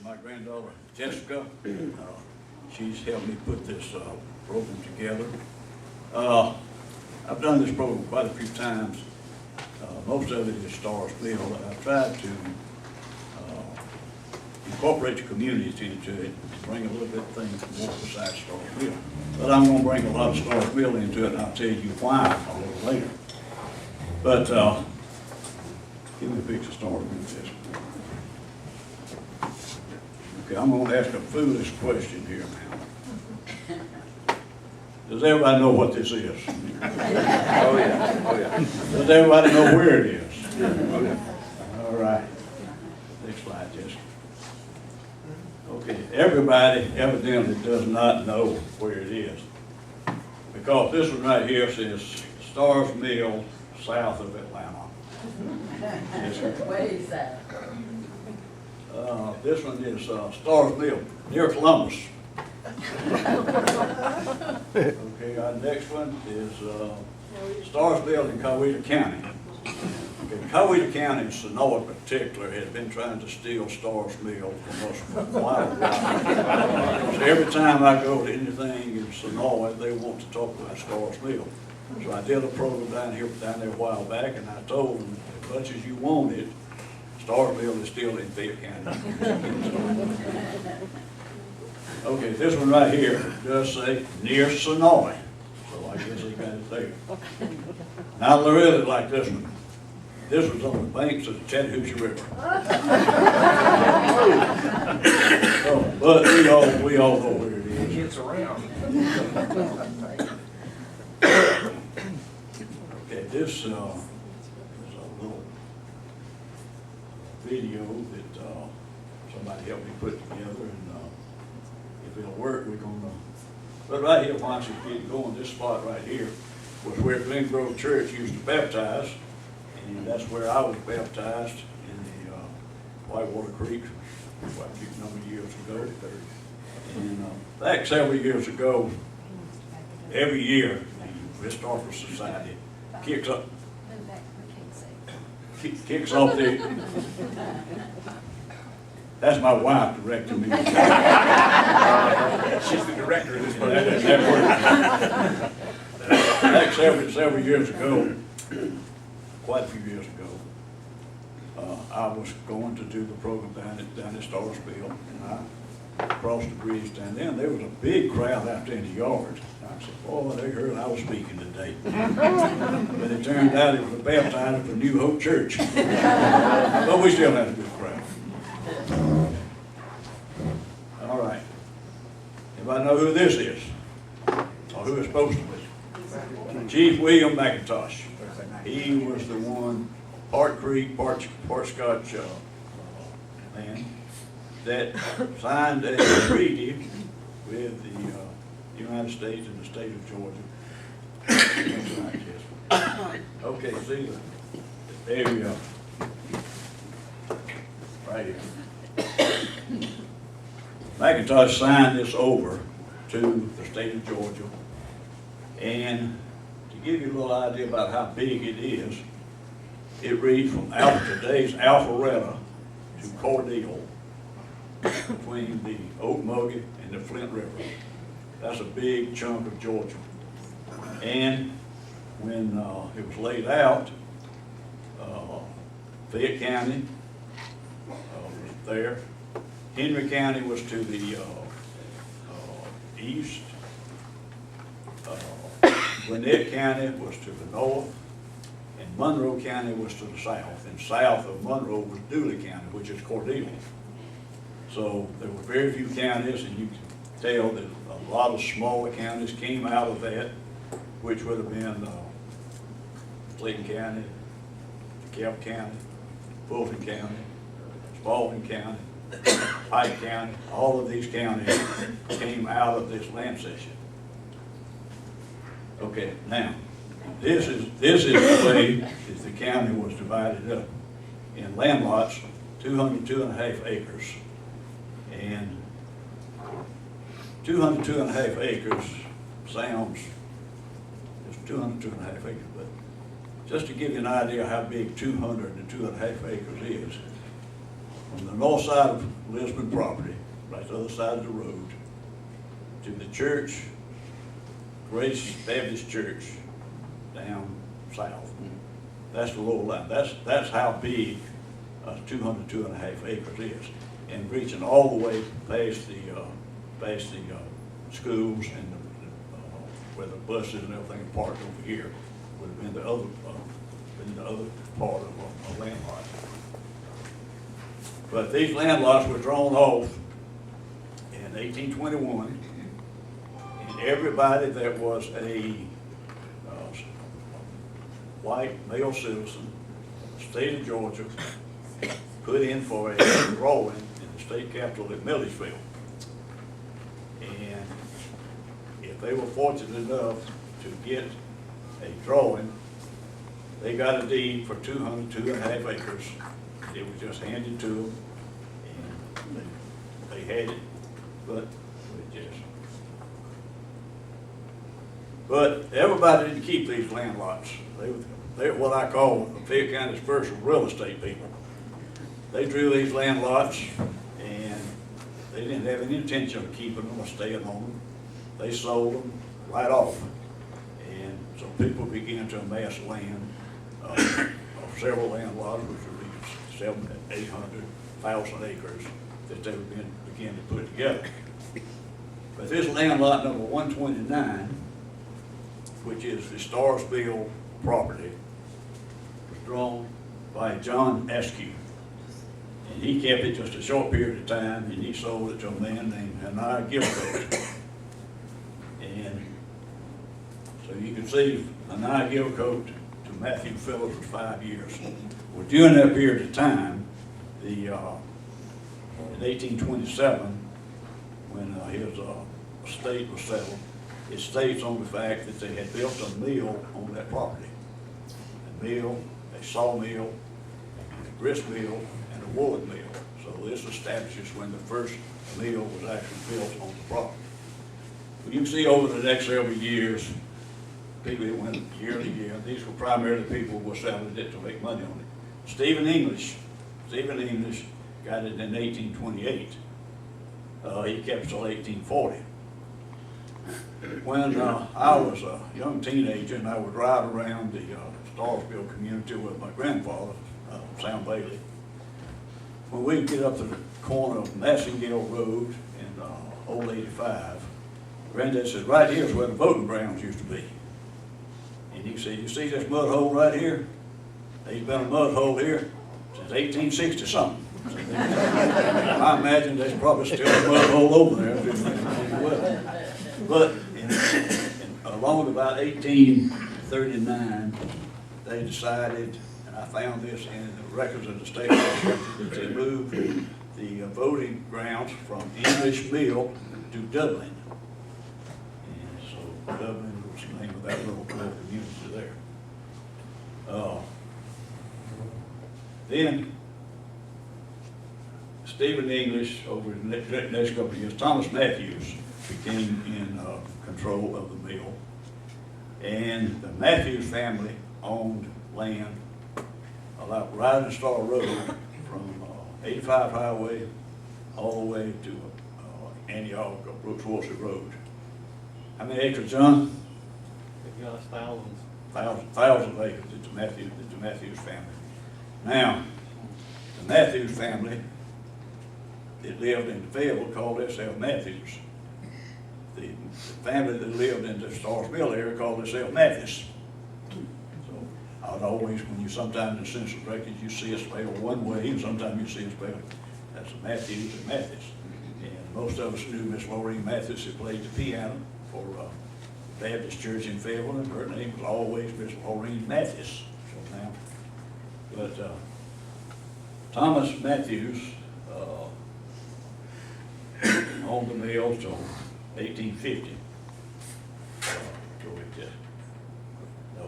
my granddaughter Jessica. She's helped me put this program together. I've done this program quite a few times. Most of it is Starr's Mill. I've tried to incorporate the communities into it, bring a little bit of things more besides Starr's Mill. But I'm going to bring a lot of Starr's Mill into it, and I'll tell you why a little later. But give me a picture of Starr's Mill, Jessica. Okay, I'm going to ask a foolish question here now. Does everybody know what this is? Oh yeah, oh yeah. Does everybody know where it is? Oh yeah. All right. Next slide, Jessica. Okay, everybody evidently does not know where it is. Because this one right here says Starr's Mill, south of Atlanta. Yes, Way south. this one is Starr's Mill, near Columbus. Okay, our next one is Starr's Mill in Coweta County. Okay, Coweta County and Sonoma in particular had been trying to steal Starr's Mill from us for a while. So every time I go to anything in Sonoma, they want to talk about Starr's Mill. So I did a program down there a while back, and I told them, as much as you want it, Starr's Mill is still in Fayetteville County. Okay, this one right here does say near Sonoma, so I guess they got it there. Now I really like this one. This one's on the banks of the Chattahoochee River. Oh, but we all know where it is. It's around. Okay, this is a little video that somebody helped me put together, and if it'll work, we're gonna. But right here, once it get going, this spot right here was where Glen Grove Church used to baptize, and that's where I was baptized in the Whitewater Creek quite a few number of years ago. And back several years ago, every year the Historical Society kicks off the. That's my wife directing me. She's the director of this That Back several years ago, quite a few years ago, I was going to do the program down at Starr's Mill, and I crossed the bridge down there, and there was a big crowd out there in the yard. I said, boy, they heard I was speaking today. But it turned out it was a baptism for New Hope Church. But we still had a good crowd. All right. Everybody know who this is? Or who it's supposed to be? Chief William McIntosh. He was the one, part Creek, part Scotch man, that signed a treaty with the United States and the state of Georgia. Okay, see, there you go. Right here. McIntosh signed this over to the state of Georgia, and to give you a little idea about how big it is, it reads from today's Alpharetta to Cordele, between the Okmulgee and the Flint River. That's a big chunk of Georgia. And when it was laid out, Fayette County was there. Henry County was to the east. Gwinnett County was to the north. And Monroe County was to the south. And south of Monroe was Dooley County, which is Cordele. So there were very few counties, and you can tell that a lot of smaller counties came out of that, which would have been Clayton County, DeKalb County, Fulton County, Spalding County, Pike County. All of these counties came out of this land cession. Okay, now this is the way that the county was divided up in land lots, 202.5 acres, and 202.5 acres sounds just 202.5 acres, but just to give you an idea how big 202.5 acres is, from the north side of Lisbon property, right to the other side of the road, to the church, Grace Baptist Church, down south. That's the lower line. That's how big 2.5 acres is, and reaching all the way past the schools and where the buses and everything are parked over here would have been the other part of a land lot. But these land lots were drawn off in 1821, and everybody that was a white male citizen, state of Georgia, put in for a drawing in the state capitol at Milledgeville. And if they were fortunate enough to get a drawing, they got a deed for 2.5 acres. It was just handed to them, and they had it, but everybody didn't keep these land lots. They're what I call the Fayette County's first real estate people. They drew these land lots, and they didn't have any intention of keeping them or staying on them. They sold them right off. And so people began to amass land, of several land lots, which would be 700, 800,000 acres that they would begin to put together. But this land lot number 129, which is the Starrsville property, was drawn by John Askew. And he kept it just a short period of time, and he sold it to a man named Hanai Gilcoat. And so you can see Hanai Gilcoat to Matthew Phillips was 5 years. Well, during that period of time, in 1827, when his estate was settled, it states on the fact that they had built a mill on that property. A mill, a sawmill, a grist mill, and a woolen mill. So this establishes when the first mill was actually built on the property. Well, you can see over the next several years, people that went year to year, these were primarily people who were selling it to make money on it. Stephen English got it in 1828. He kept it till 1840. When I was a young teenager and I would ride around the Starrsville community with my grandfather, Sam Bailey, when we get up to the corner of Massingale Road and Old 85, Granddad said, right here's where the voting grounds used to be. And he said, you see this mud hole right here? There's been a mud hole here since 1860 something. I imagine there's probably still a mud hole over there. But along about 1839, they decided, and I found this in the records of the state legislature, that they moved the voting grounds from English Mill to Dublin. And so Dublin was the name of that little community there. Then Stephen English, over the next couple of years, Thomas Matthews became in control of the mill. And the Matthews family owned land along Riding Starr Road from 85 Highway all the way to Antioch or Brooks Woolsey Road. How many acres, John? Gosh, thousands. Thousands of acres to the Matthews family. Now, the Matthews family that lived in Fayetteville called themselves Matthews. The family that lived in the Starrsville area called themselves Mathis. So I would always, when you sometimes in census records, you see it spelled one way, and sometimes you see it spelled that's Matthews and Mathis. And most of us knew Miss Maureen Mathis, who played the piano for Baptist Church in Fayetteville, and her name was always Miss Maureen Mathis. So now, but Thomas Matthews owned the mill till 1850. No.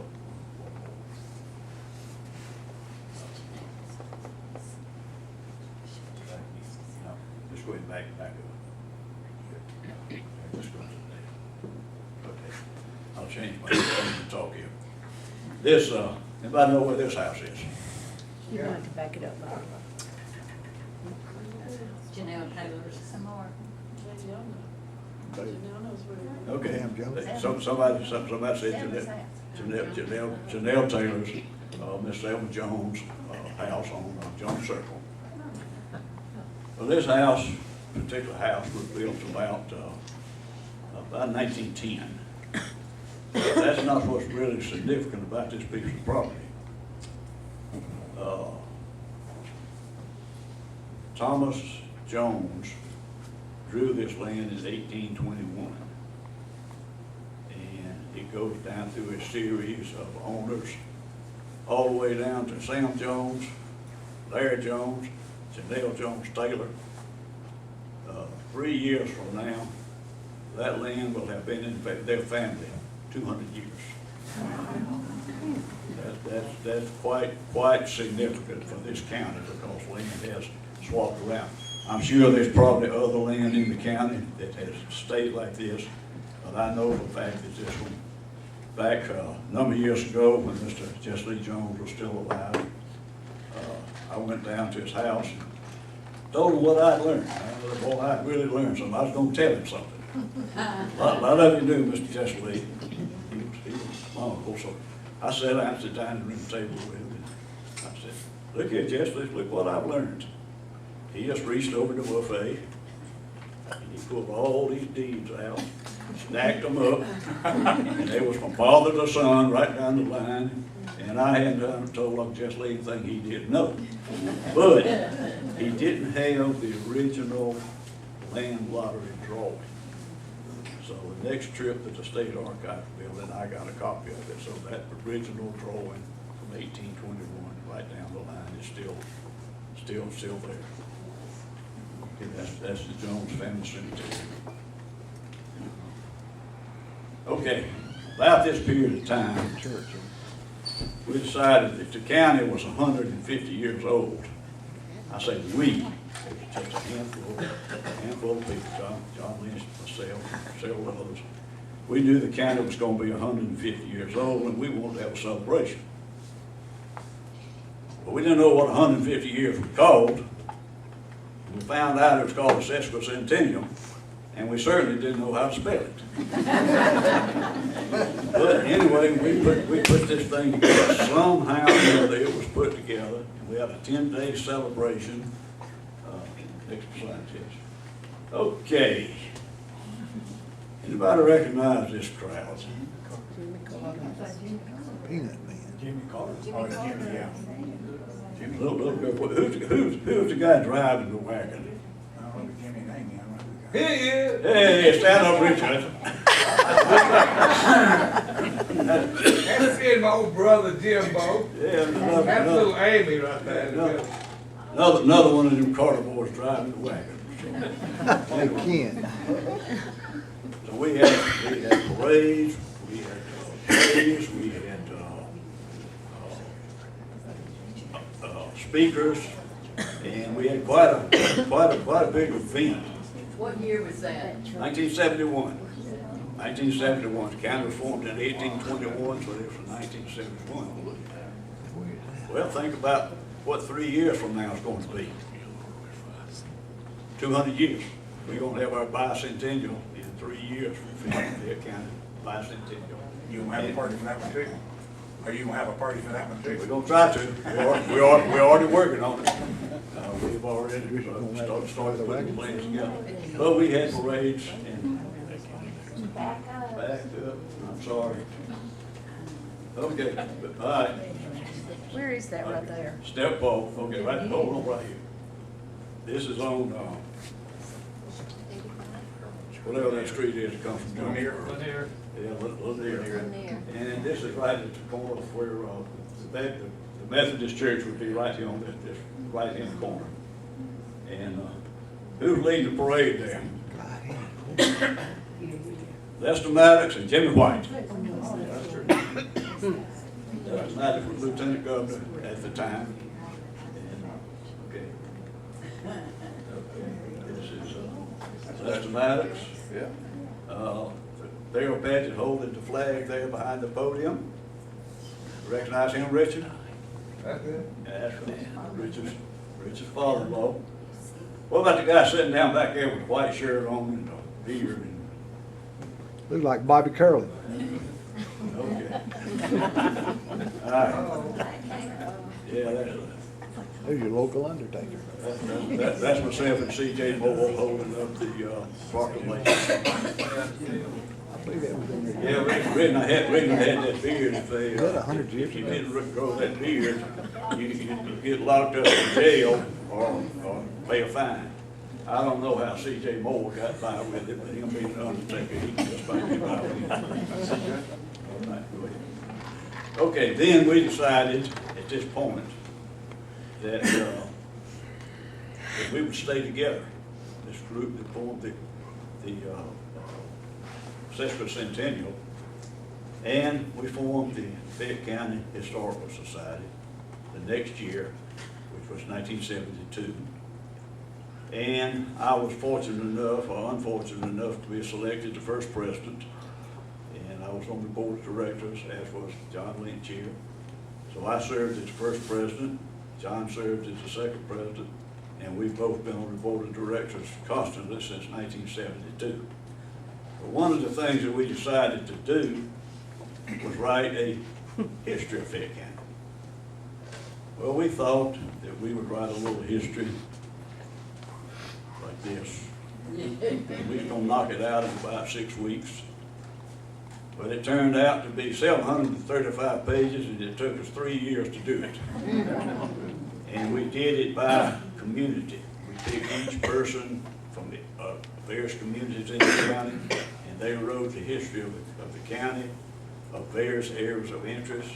Just go ahead and back up. Just go to the okay. I'll change my thing to talk here. This, anybody know where this house is? You want to back it up, Bob. Janelle Taylor's. Some more. Okay, Damn, somebody said Janelle Taylor's, Miss Selma Jones' house on Jones Circle. Well, this house, particular house, was built about 1910. That's not what's really significant about this piece of property. Thomas Jones drew this land in 1821. And it goes down through a series of owners, all the way down to Sam Jones, Larry Jones, Janelle Jones Taylor. 3 years from now, that land will have been in their family 200 years. That's quite significant for this county because land has swapped around. I'm sure there's probably other land in the county that has stayed like this, but I know for a fact that this one, back a number of years ago when Mr. Jesse Jones was still alive, I went down to his house and told him what I'd learned. Boy, I'd really learned something. I was going to tell him something. A lot of you do, Mr. Jesse. He was my uncle, so I sat down at the dining room table with him, and I said, look here, Jesse, look what I've learned. He just reached over the buffet, and he pulled all these deeds out, stacked them up, and they was from father to son, right down the line, and I hadn't told Uncle Jesse anything he didn't know. But he didn't have the original land lottery drawing. So the next trip to the State Archive building, I got a copy of it. So that original drawing from 1821, right down the line, is still there. Okay, that's the Jones Family Cemetery. Okay, about this period of time, we decided that the county was 150 years old. I say we, it was just a handful of people, John Lynch, myself, several others. We knew the county was going to be 150 years old and we wanted to have a celebration. But we didn't know what 150 years was called. We found out it was called a sesquicentennial, and we certainly didn't know how to spell it. But anyway, we put this thing together. Somehow or other it was put together. We had a 10-day celebration. Next slide, yes. Okay. Anybody recognize this crowd? Peanut Man. Jimmy Carter. Oh, Jimmy, yeah. Jimmy. Little girl. Who's the guy driving the wagon? I don't know Jimmy's name. Here he is. Hey, stand up, Richard. That's seeing my old brother Jimbo. Yeah, That's little Amy right there. another one of them Carter boys driving the wagon. Hey, Ken. So we had parades, we had plays, we had speakers, and we had quite a big event. What year was that? 1971. 1971. The county was formed in 1821, so it was 1971. Well, think about what 3 years from now is going to be. 200 years. We're going to have our bicentennial in 3 years from Fayetteville County bicentennial. You gonna have a party for that one too? Are you gonna have a party for that one We're too? going to try to. We're already working on it. We've already started putting plans together. But we had parades and back up. I'm sorry. Okay, all right. Where is that right there? Step ball. Okay, right. Hold on right here. This is on whatever that street is that comes from Lanier. Lanier. Yeah, Lanier. Lanier. And this is right at the corner of where the Methodist Church would be right here on this right hand corner. And who's leading the parade there? Lester Maddox and Jimmy White. Lester Maddox was Lieutenant Governor at the time. And, this is Lester Maddox. Yeah. Dale Paget holding the flag there behind the podium. Recognize him, Richard? That's it. That's right. Richard's father-in-law. What about the guy sitting down back there with a white shirt on and a beard and, Look like Bobby Kerlin. okay. All right. Yeah, There's your local undertaker. that's myself and C.J. Moore holding up the proclamation. I believe that was in there. Yeah, Redding had that beard. If they, Is that 100 years if you ago? didn't grow that beard, you get locked up in jail or pay a fine. I don't know how C.J. Moore got by with it, but him being an undertaker, he can just about get by with it. All right, go ahead. Okay, then we decided at this point that we would stay together. This group that formed the sesquicentennial, and we formed the Fayette County Historical Society the next year, which was 1972. And I was fortunate enough, or unfortunate enough, to be selected the first president, and I was on the board of directors, as was John Lynch here. So I served as the first president, John served as the second president, and we've both been on the board of directors constantly since 1972. But one of the things that we decided to do was write a history of Fayette County. Well, we thought that we would write a little history like this. We was gonna knock it out in about 6 weeks. But it turned out to be 735 pages, and it took us 3 years to do it. And we did it by community. We picked each person from the various communities in the county, and they wrote the history of the county, of various areas of interest.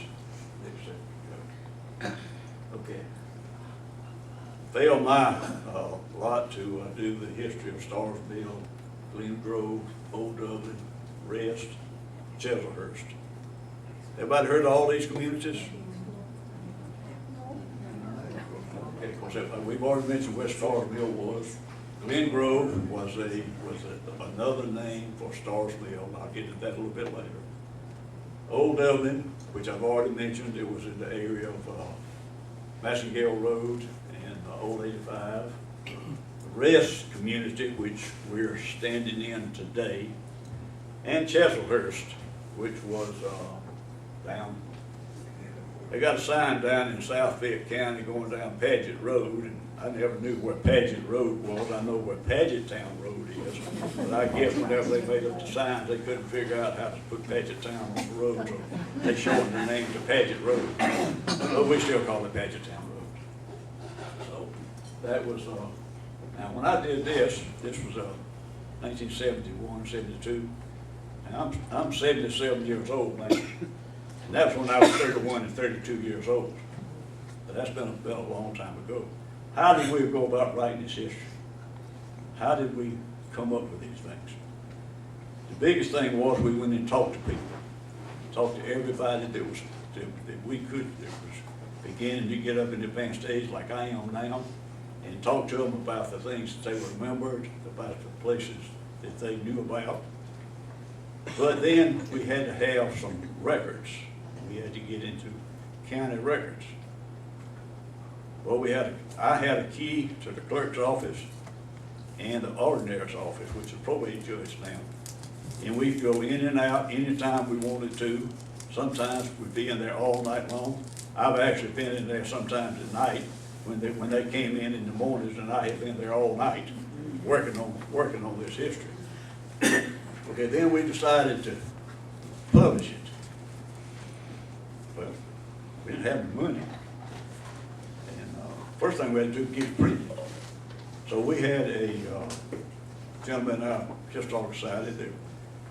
Okay. Fell my lot to do the history of Starrsville, Glen Grove, Old Dublin, Rest, Chislehurst. Everybody heard of all these communities? Okay, of course, we've already mentioned where Starrsville was. Glen Grove was another name for Starrsville, and I'll get to that a little bit later. Old Dublin, which I've already mentioned, it was in the area of Massengale Road and Old 85. The Rest community, which we're standing in today, and Chislehurst, which was down. They got a sign down in South Fayette County going down Paget Road, and I never knew where Paget Road was. I know where Paget Town Road is, but I guess whenever they made up the signs, they couldn't figure out how to put Paget Town on the road, so they shortened the name to Paget Road. But we still call it Paget Town Road. So that was, now when I did this was 1971, 72. And I'm 77 years old now, and that's when I was 31 and 32 years old. But that's been a long time ago. How did we go about writing this history? How did we come up with these things? The biggest thing was we went and talked to people, talked to everybody that was that was beginning to get up in the advanced age like I am now, and talk to them about the things that they remembered, about the places that they knew about. But then we had to have some records. We had to get into county records. Well, I had a key to the clerk's office and the auditor's office, which is probate judge now. And we'd go in and out anytime we wanted to. Sometimes we'd be in there all night long. I've actually been in there sometimes at night when they came in the mornings, and I had been there all night working on this history. Okay, then we decided to publish it. Well, we didn't have any money. And first thing we had to do was get it printed. So we had a gentleman in our historical society that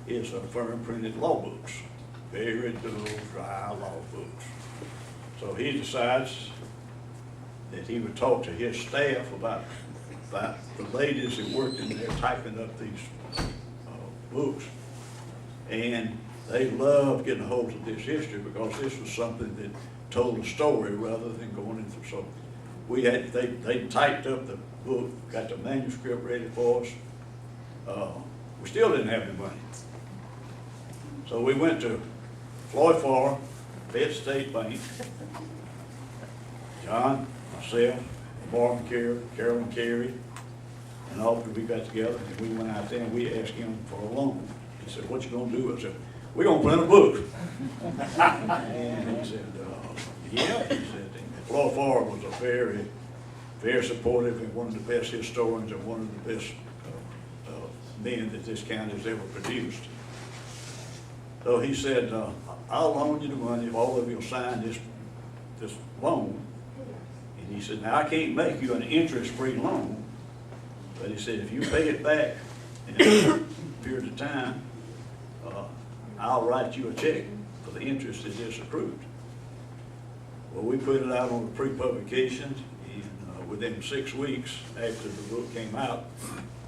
is a firm printed law books, very dull, dry law books. So he decides that he would talk to his staff about the ladies that worked in there typing up these books, and they loved getting a hold of this history because this was something that told a story rather than going into. So they typed up the book, got the manuscript ready for us. We still didn't have any money, so we went to Floyd Farr, Fayette State Bank. John, myself, Marvin Carey, Kerlin Carey, And after we got together, and we went out there and we asked him for a loan. He said, "What you gonna do?" I said, "We're gonna print a book." And he said, "Yeah," he said. Floyd Ford was a very, very supportive and one of the best historians and one of the best men that this county has ever produced. So he said, "I'll loan you the money if all of you will sign this loan." And he said, "Now, I can't make you an interest-free loan, but he said, if you pay it back in a period of time, I'll write you a check for the interest that is accrued." Well, we put it out on the pre-publication, and within 6 weeks after the book came out,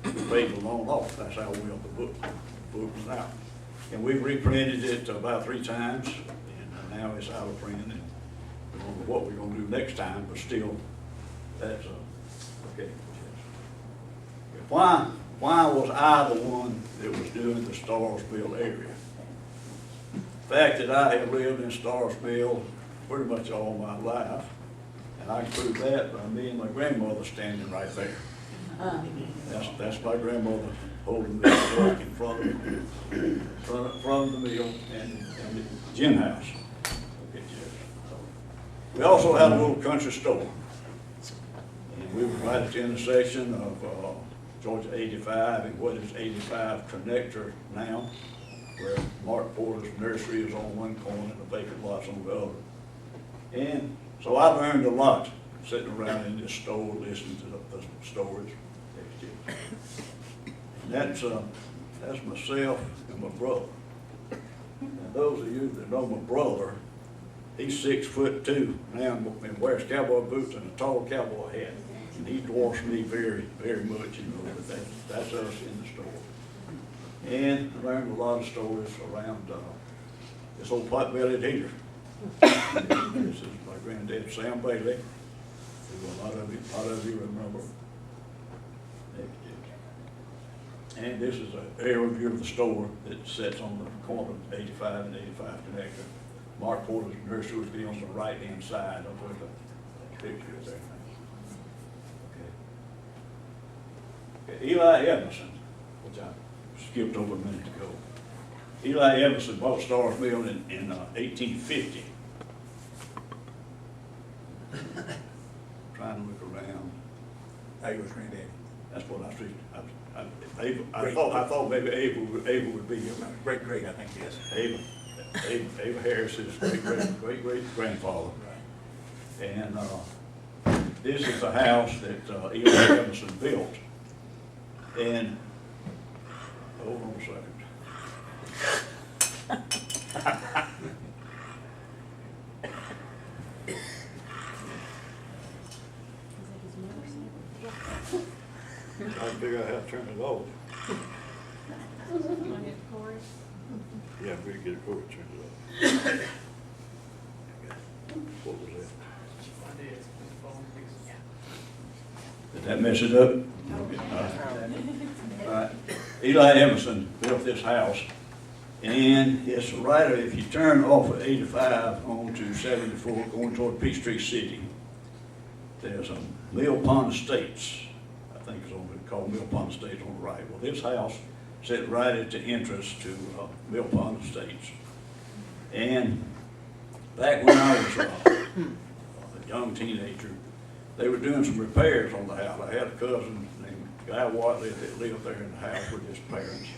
we paid the loan off. That's how well the book was out. And we reprinted it about 3 times, and now it's out of print. And we don't know what we're gonna do next time, but still, that's okay. Why was I the one that was doing the Starrsville area? The fact that I have lived in Starrsville pretty much all my life, and I can prove that by me and my grandmother standing right there. That's my grandmother holding the truck in front of the mill and the gin house. Okay, we also had a little country store, and we were right at the intersection of Georgia 85 and what is 85 Connector now, where Mark Porter's nursery is on one corner and the vacant lot's on the other. And so I learned a lot sitting around in this store listening to the stories. And that's myself and my brother. And those of you that know my brother, he's 6'2" now and wears cowboy boots and a tall cowboy hat. And he dwarfs me very, very much, but that's us in the store. And I learned a lot of stories around this old pot-bellied heater. This is my granddad, Sam Bailey, who a lot of you remember. And this is an aerial view of the store that sits on the corner of 85 and 85 Connector. Mark Porter's nursery would be on the right-hand side of where the picture is there. Okay. Eli Emerson, which I skipped over a minute ago. Eli Emerson bought Starrsville in 1850. Trying to look around. How you was granddaddy? That's what I see. I thought maybe Ava would be here. Great, I think, yes. Ava Harris is great grandfather. Right. And this is the house that Eli Emerson built. And hold on a second. I figure out how to turn it off. Yeah, we can get a cord turned it off. What was that? Did that mess it up? All right. Eli Emerson built this house, and it's right, if you turn off of 85 onto 74, going toward Peachtree City, there's a Mill Pond Estates. I think it's called Mill Pond Estates on the right. Well, this house sat right at the entrance to Mill Pond Estates. And back when I was a young teenager, they were doing some repairs on the house. I had a cousin named Guy Watley that lived there in the house with his parents.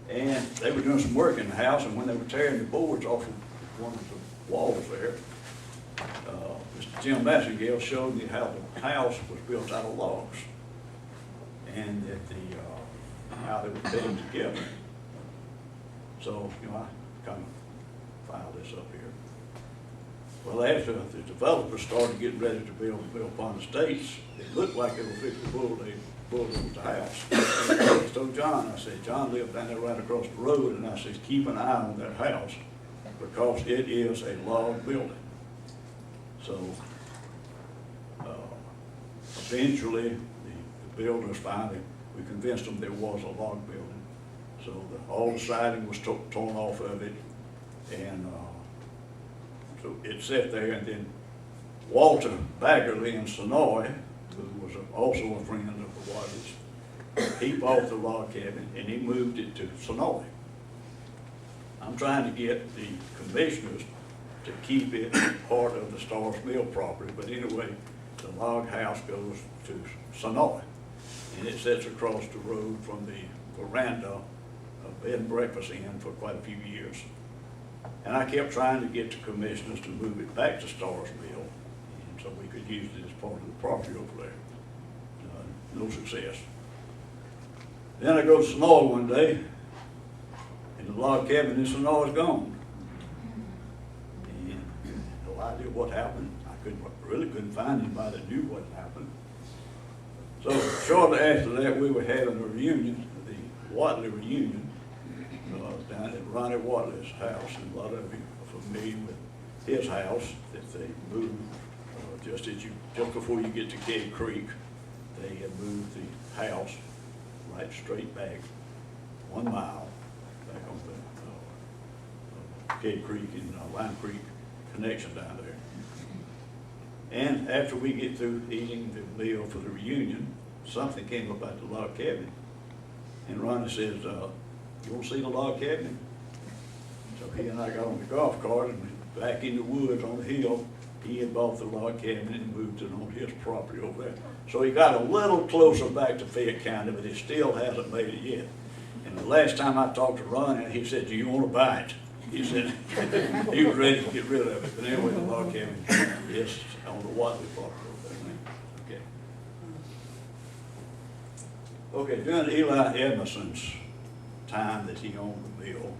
And they were doing some work in the house, and when they were tearing the boards off of one of the walls there, Mr. Jim Massengale showed me how the house was built out of logs, and that how they were put together. So, I kind of filed this up here. Well, after the developers started getting ready to build Mill Pond Estates, it looked like they were fixing to bulldoze the house. I told John, I said, John lived down there right across the road, and I said, keep an eye on that house, because it is a log building. So, eventually, the builders finally, we convinced them there was a log building. So all the siding was torn off of it, and so it sat there. And then Walter Baggerly in Sonoy, who was also a friend of the Watley's, he bought the log cabin and he moved it to Sonoy. I'm trying to get the commissioners to keep it part of the Starr's Mill property, but anyway, the log house goes to Sonoy. And it sits across the road from the veranda of bed and breakfast inn for quite a few years. And I kept trying to get the commissioners to move it back to Starr's Mill, and so we could use it as part of the property over there. No success. Then I go to Sonoy one day, and the log cabin in Sonoy is gone. And no idea what happened. I really couldn't find anybody that knew what happened. So shortly after that, we were having a reunion, the Watley reunion, down at Ronnie Watley's house, and a lot of you are familiar with his house that they moved just before you get to Cave Creek. They had moved the house right straight back 1 mile back on the Cave Creek and Lime Creek connection down there. And after we get through eating the meal for the reunion, something came up at the log cabin. And Ronnie says, you want to see the log cabin? So he and I got on the golf cart and went back in the woods on the hill. He had bought the log cabin and moved it on his property over there. So he got a little closer back to Fayette County, but he still hasn't made it yet. And the last time I talked to Ronnie, he said, do you want to buy it? He said he was ready to get rid of it. But anyway, the log cabin is on the Watley property over there. Okay. Okay, during Eli Edmondson's time that he owned the mill,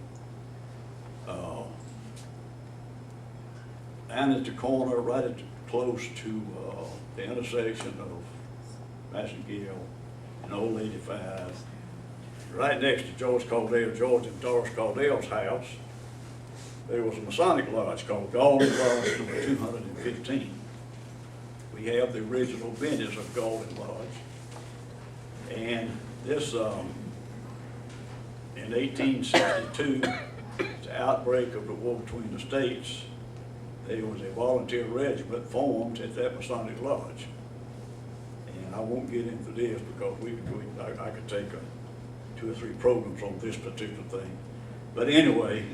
down at the corner, close to the intersection of Massengale and Old 85, right next to George and Doris Cauldell's house, there was a Masonic lodge called Golden Lodge number 215. We have the original vintage of Golden Lodge. And this, in 1862, the outbreak of the war between the states, there was a volunteer regiment formed at that Masonic lodge. And I won't get into this because I could take 2 or 3 programs on this particular thing. But anyway,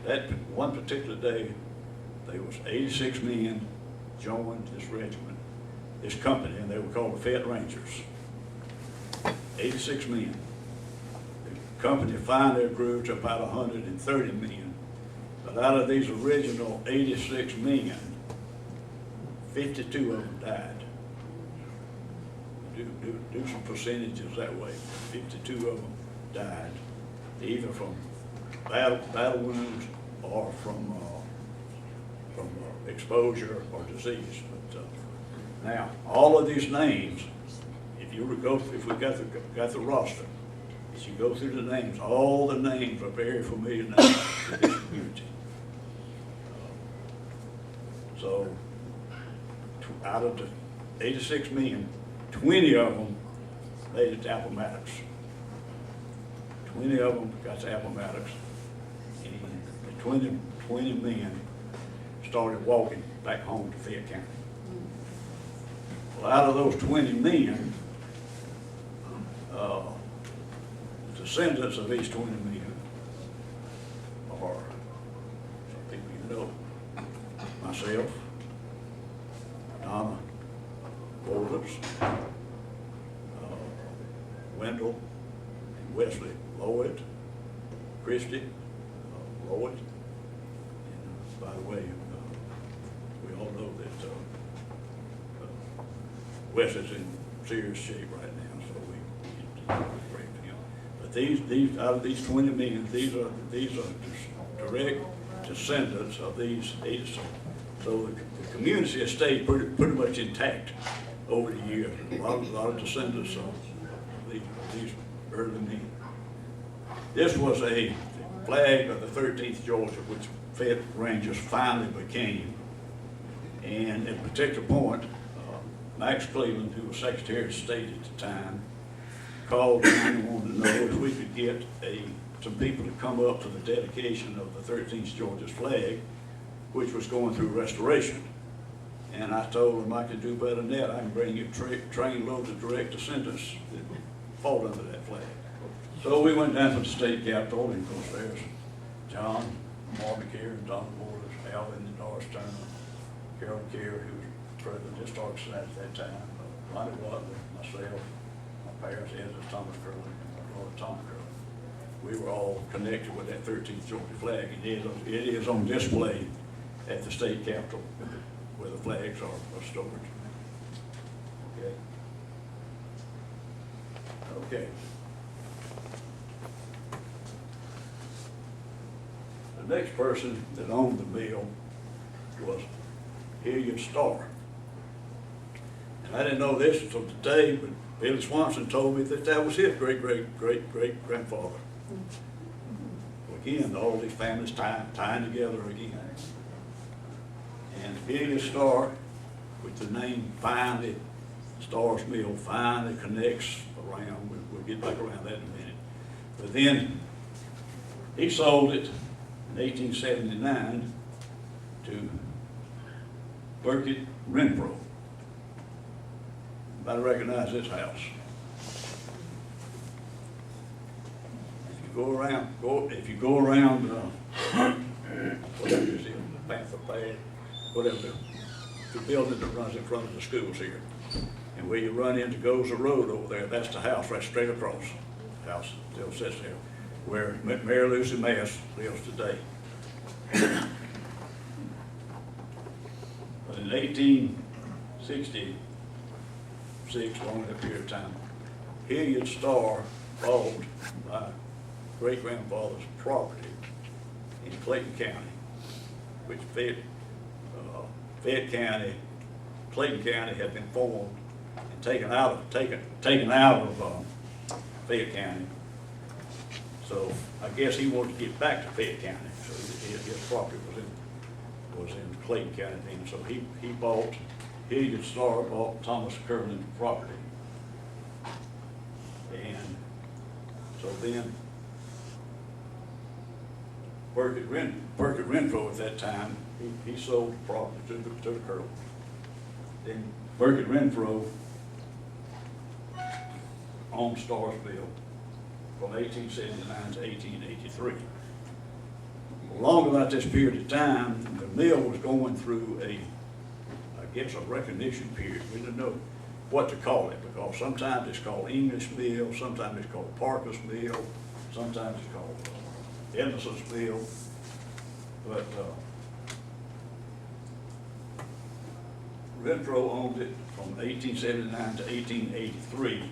that one particular day, there was 86 men joined this regiment, this company, and they were called the Fayette Rangers. 86 men. The company finally grew to about 130 men. But out of these original 86 men, 52 of them died. Do some percentages that way. 52 of them died, either from battle wounds or from exposure or disease. But now, all of these names, if we got the roster, as you go through the names, all the names are very familiar names to this community. So, out of the 86 men, 20 of them made it to Appomattox. 20 of them got to Appomattox, and the 20 men started walking back home to Fayette County. Well, out of those 20 men, the descendants of these 20 men are some people you know. Myself, Donna, Boulders, Wendell, and Wesley, Lloyd, Christie, Lloyd. And by the way, we all know that Wesley's in serious shape right now, so we pray for him. But these out of these 20 men, these are direct descendants of these 86. So the community has stayed pretty much intact over the years. A lot of descendants of these early men. This was a flag of the 13th Georgia, which Fayette Rangers finally became. And at a particular point, Max Cleveland, who was Secretary of State at the time, called and wanted to know if we could get some people to come up to the dedication of the 13th Georgia's flag, which was going through restoration. And I told him I could do better than that. I can bring you trainloads of direct descendants fall under that flag. So we went down to the state capitol, and of course there's John, Marvin Carey, and Don Borders, Alvin and Doris Turner, Carol Carey, who was president of the Starr Society at that time, Ronnie Watley, myself, my parents, Edith Thomas Kerlin, and my brother Tom Kerlin. We were all connected with that 13th Georgia flag, and it is on display at the state capitol where the flags are stored. Okay. Okay. The next person that owned the mill was Starr. And I didn't know this until today, but Billy Swanson told me that that was his great-great-great-grandfather. Again, all these families tying together again. And Billy Starr, with the name finally, Starr's Mill finally connects around. We'll get back around that in a minute. But then he sold it in 1879 to Burkett Renfro. Everybody recognize this house. If you go around, whatever it is, Panther Pad, whatever, the building that runs in front of the schools here. And where you run into goes the road over there, that's the house right straight across. The house still sits there, where Mary Lucy Mass lives today. But in 1866, long that period of time, Hilliard Starr bought my great-grandfather's property in Clayton County, which Fayette County, Clayton County had been formed and taken out of Fayette County. So I guess he wanted to get back to Fayette County, so his property was in Clayton County then. So Hilliard Starr bought Thomas Kerlin's property. And so then Burkett Renfro at that time, he sold the property to the Kerlin. Then Burkett Renfro owned Starrsville from 1879 to 1883. Along about this period of time, the mill was going through a recognition period. We didn't know what to call it, because sometimes it's called English Mill, sometimes it's called Parker's Mill, sometimes it's called Edmondson's Mill. But Renfro owned it from 1879 to 1883,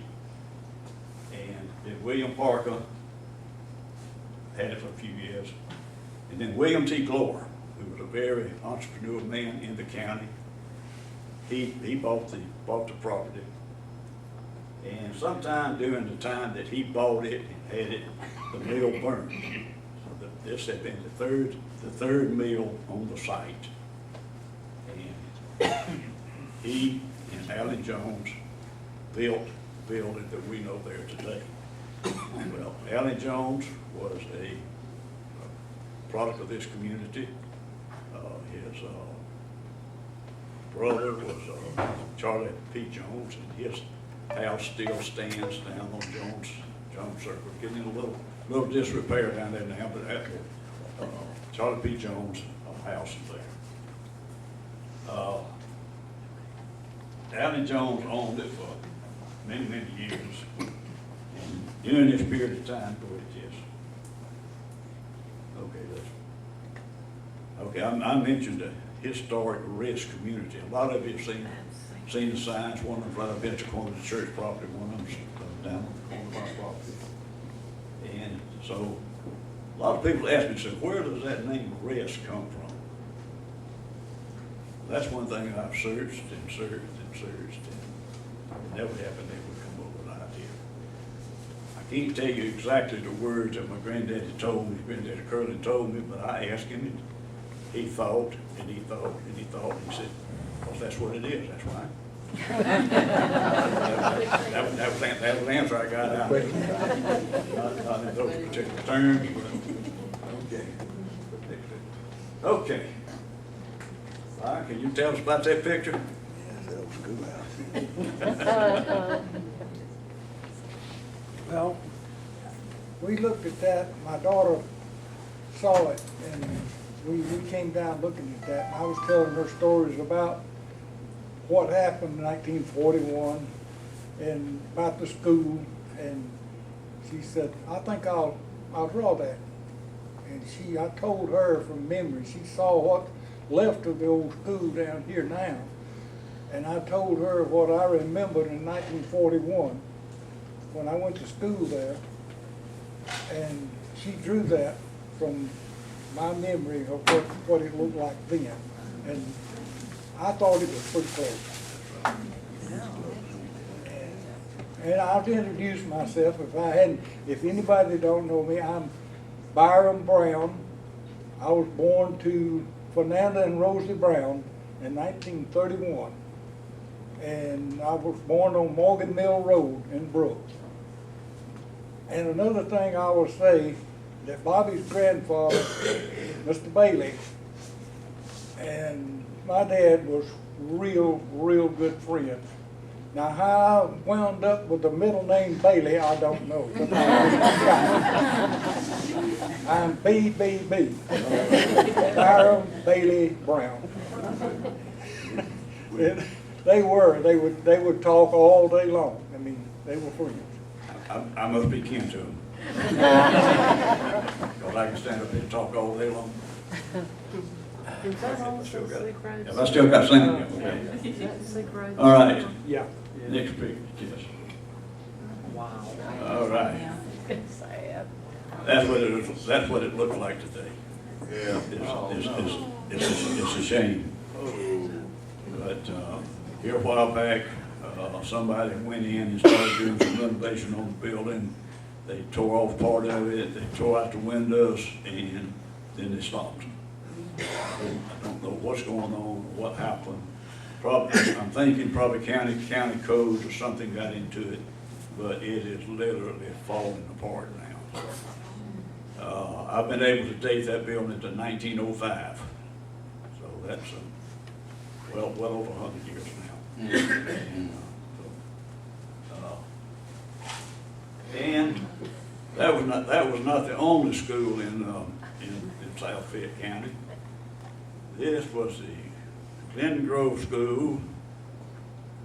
and then William Parker had it for a few years, and then William T. Glover, who was a very entrepreneurial man in the county, he bought the property, and sometime during the time that he bought it and had it, the mill burned. So this had been the third mill on the site, and he and Allen Jones built the building that we know there today. Well, Allen Jones was a product of this community. His brother was Charlie P. Jones, and his house still stands down on Jones Circle. Getting in a little disrepair down there now, but that Charlie P. Jones' house is there. Allen Jones owned it for many, many years. And during this period of time, go ahead, yes. Okay, I mentioned the historic risk community. A lot of you have seen the signs. One of them's right up against the corner of the church property, one of them's down on the corner of our property. And so a lot of people ask me, so where does that name risk come from? That's one thing I've searched and searched and searched, and it never happened that we come up with an idea. I can't tell you exactly the words that my granddaddy told me, Granddaddy Kerlin told me, but I asked him, and he thought, and he thought, and he thought, and he said, well, that's what it is, that's right. that was the answer I got out of it. Not in those particular terms, but okay. All right, can you tell us about that picture? Yes, that was a good house. Well, we looked at that, my daughter saw it, and we came down looking at that, and I was telling her stories about what happened in 1941 and about the school, and she said, I think I'll draw that. And I told her from memory, she saw what left of the old school down here now. And I told her what I remembered in 1941 when I went to school there. And she drew that from my memory of what it looked like then. And I thought it was pretty close. And I'll introduce myself if anybody that don't know me, I'm Byron Brown. I was born to Fernanda and Rosie Brown in 1931. And I was born on Morgan Mill Road in Brooks. And another thing I will say, that Bobby's grandfather, Mr. Bailey, and my dad was real good friends. Now, how I wound up with the middle name Bailey, I don't know. I'm BBB, Byron Bailey Brown. They would talk all day long. I mean, they were friends. I must be kin to them. Because I can stand up and talk all day long. Is that also Sick Road? Have I still got singing? Okay. Is that Sick Road? All right, Yeah. next picture, yes. Wow. All right. Sad. That's what it looked like today. Yeah. It's a shame. But here a while back, somebody went in and started doing some renovation on the building. They tore off part of it, they tore out the windows, and then they stopped. I don't know what's going on or what happened. I'm thinking probably county codes or something got into it, but it is literally falling apart now. I've been able to date that building to 1905, so that's well over 100 years now. And that was not the only school in South Fayette County. This was the Glen Grove School,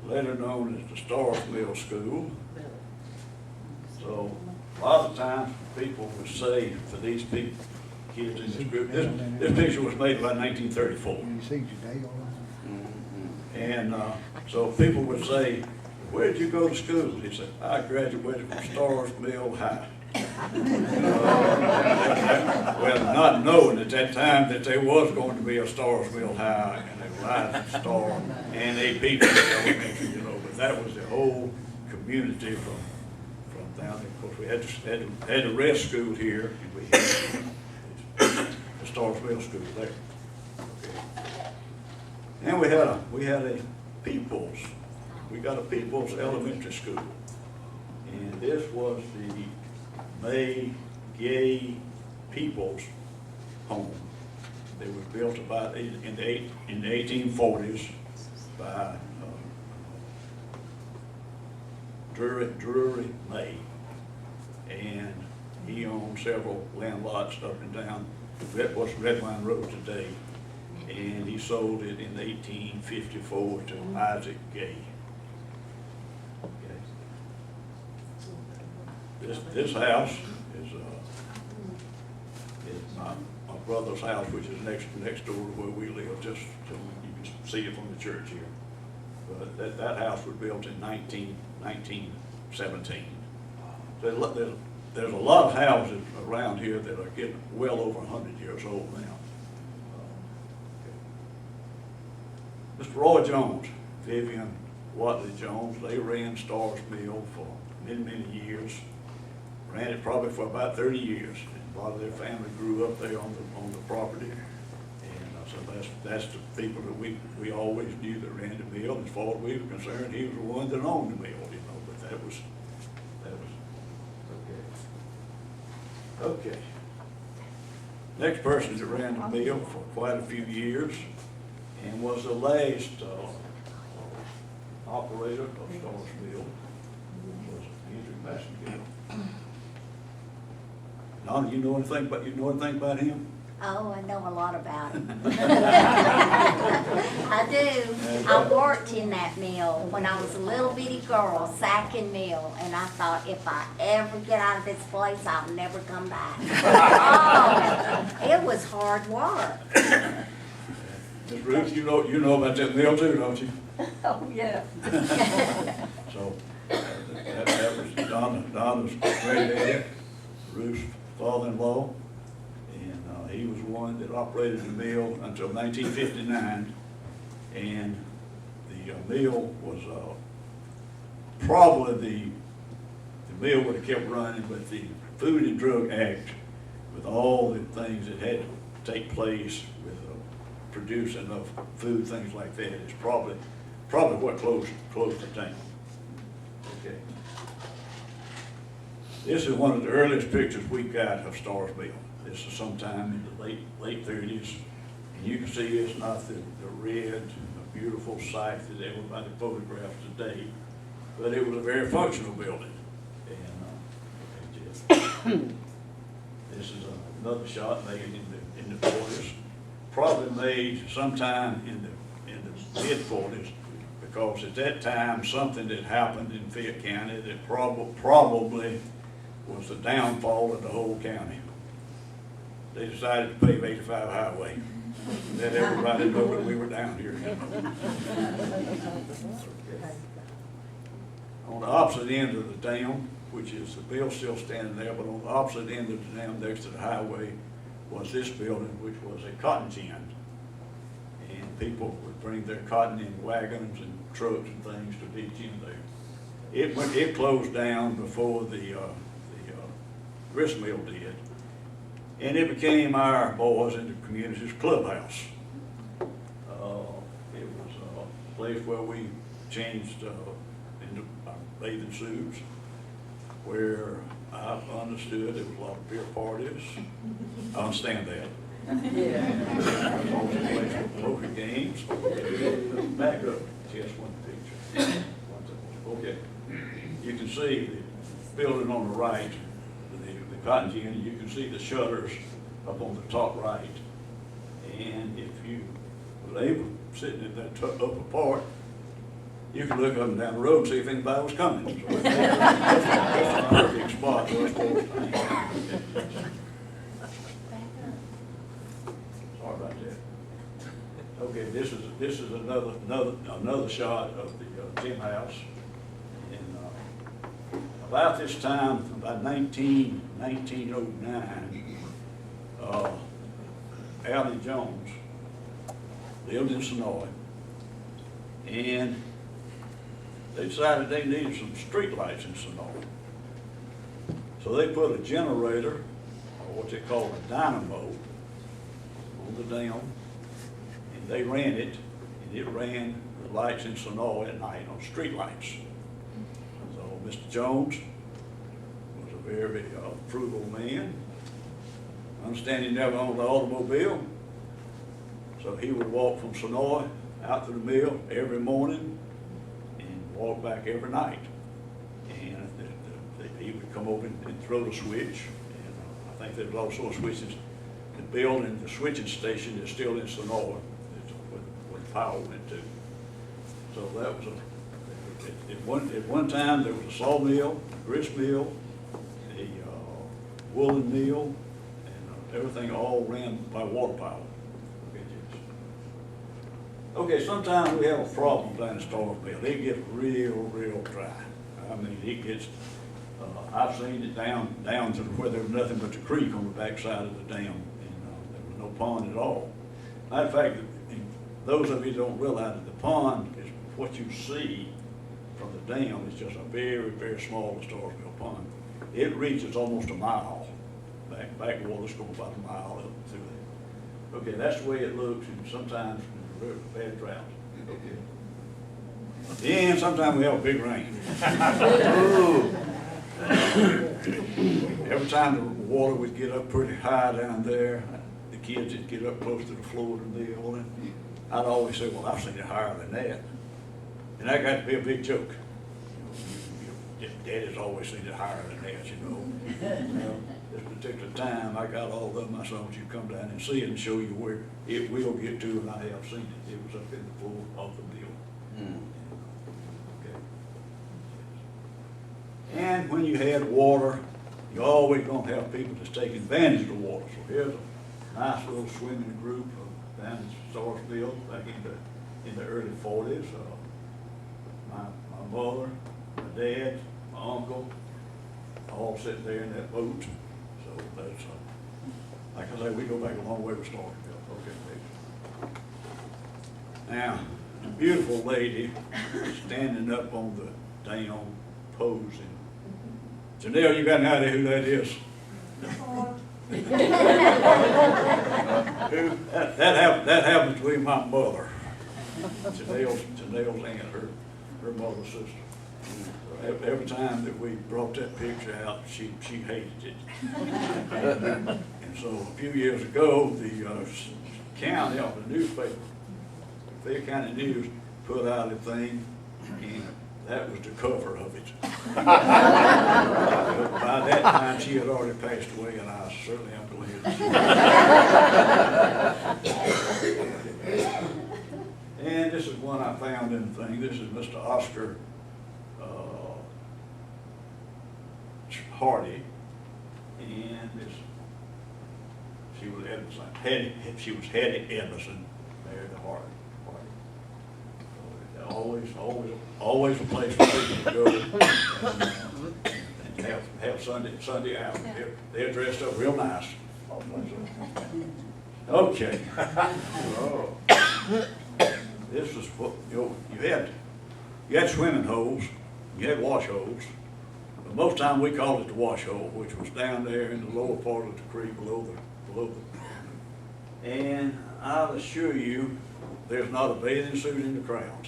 later known as the Starr Mill School. So a lot of times people would say for these kids in this group, this picture was made by 1934. You see today on And so people would say, where did you go to school? He said, I graduated from Starr's Mill High. Well, not knowing at that time that there was going to be a Starr's Mill High and a Rising Star and a People's Elementary, but that was the whole community from down there. Of course, we had the rest school here, and we had the Starr's Mill School there. Okay. And we had a People's. We got a People's Elementary School, and this was the May Gay People's home. They were built about in the 1840s by Drury May, and he owned several land lots up and down what's Redline Road today, and he sold it in 1854 to Isaac Gay. This house is my brother's house, which is next door to where we live. Just so you can see it from the church here. But that house was built in 1917. So there's a lot of houses around here that are getting well over 100 years old now. Mr. Roy Jones, Vivian Watley Jones, they ran Starr's Mill for many years. Ran it probably for about 30 years. And a lot of their family grew up there on the property. And so that's the people that we always knew that ran the mill. As far as we were concerned, he was the one that owned the mill, but that was okay. Okay. Next person that ran the mill for quite a few years and was the last operator of Starr's Mill was Hendrick Massengill. Donna, you know anything about him? Oh, I know a lot about him. I do. I worked in that mill when I was a little bitty girl, sacking mill, and I thought if I ever get out of this place, I'll never come back. Oh, it was hard work. Miss Ruth, you know about that mill too, don't you? Oh, yeah. So, that was Donna's granddaddy, Ruth's father-in-law, and he was one that operated the mill until 1959, and the mill was probably the mill would have kept running, but the Food and Drug Act, with all the things that had to take place with producing of food, things like that, is probably what closed the town. Okay. This is one of the earliest pictures we got of Starr's mill. This is sometime in the late 30s. And you can see it's not the red, beautiful site that everybody photographs today, but it was a very functional building. And this is another shot made in the 40s, probably made sometime in the mid-40s, because at that time something that happened in Fayette County that probably was the downfall of the whole county. They decided to pave 85 highway. Let everybody know that we were down here. On the opposite end of the dam, which is the mill still standing there, but on the opposite end of the dam next to the highway was this building, which was a cotton gin. And people would bring their cotton in wagons and trucks and things to be in there. It closed down before the grist mill did, and it became our boys in the community's clubhouse. It was a place where we changed into our bathing suits, where I understood there was a lot of beer parties. I understand that. Yeah. It was also a place for poker games. Back up just one picture. Okay. You can see the building on the right, the cotton gin, and you can see the shutters up on the top right. And if you were able, sitting in that upper part, you could look up and down the road and see if anybody was coming. So that's a perfect spot for us to stand. Sorry about that. Okay, this is another shot of the gym house. And about this time, about 1909, Allie Jones lived in Sonoy, and they decided they needed some street lights in Sonoy. So they put a generator, or what they call a dynamo, on the dam, and they ran it, and it ran the lights in Sonoy at night on street lights. So Mr. Jones was a very frugal man. I understand he never owned an automobile, so he would walk from Sonoy out to the mill every morning and walk back every night. And he would come over and throw the switch. And I think there was also a switch, the building, the switching station is still in Sonoy, where the power went to. So that was at one time there was a sawmill, a grist mill, a woolen mill, and everything all ran by water power. Okay, sometimes we have a problem down in Starr's mill. It gets real dry. I mean, it gets, I've seen it down to where there was nothing but the creek on the backside of the dam, and there was no pond at all. Matter of fact, those of you that don't realize that the pond is what you see from the dam is just a very small Starr's mill pond. It reaches almost a mile. Backwaters go about a mile up through there. Okay, that's the way it looks, and sometimes bad drought. Okay. Then sometimes we have a big rain. Every time the water would get up pretty high down there, the kids would get up close to the floor of the mill, and I'd always say, well, I've seen it higher than that. And that got to be a big joke. Daddy's always seen it higher than that, you know. Well, this particular time, I got all of them, I said, I want you to come down and see it and show you where it will get to, and I have seen it. It was up in the floor of the mill. Okay. And when you had water, you're always gonna have people that's taking advantage of the water. So here's a nice little swimming group down in Starrsville back in the early 40s. My mother, my dad, my uncle, all sitting there in that boat. So that's, like I say, we go back a long way with Starrsville. Okay, now, the beautiful lady standing up on the dam posing. Janelle, you got an idea who that is? That happens to be my mother. Janelle's aunt, her mother's sister. Every time that we brought that picture out, she hated it. And so a few years ago, the county, or the newspaper, Fayetteville County News, put out a thing, and that was the cover of it. By that time, she had already passed away, and I certainly am glad. And this is one I found in the thing. This is Mr. Oscar Hardy, and she was Hattie Edmondson, married to Hardy. Always a place for people to go and have Sunday out. They're dressed up real nice. Okay. This was what you had swimming holes, you had wash holes. But most time we called it the wash hole, which was down there in the lower part of the creek below the. And I'll assure you, there's not a bathing suit in the crowd.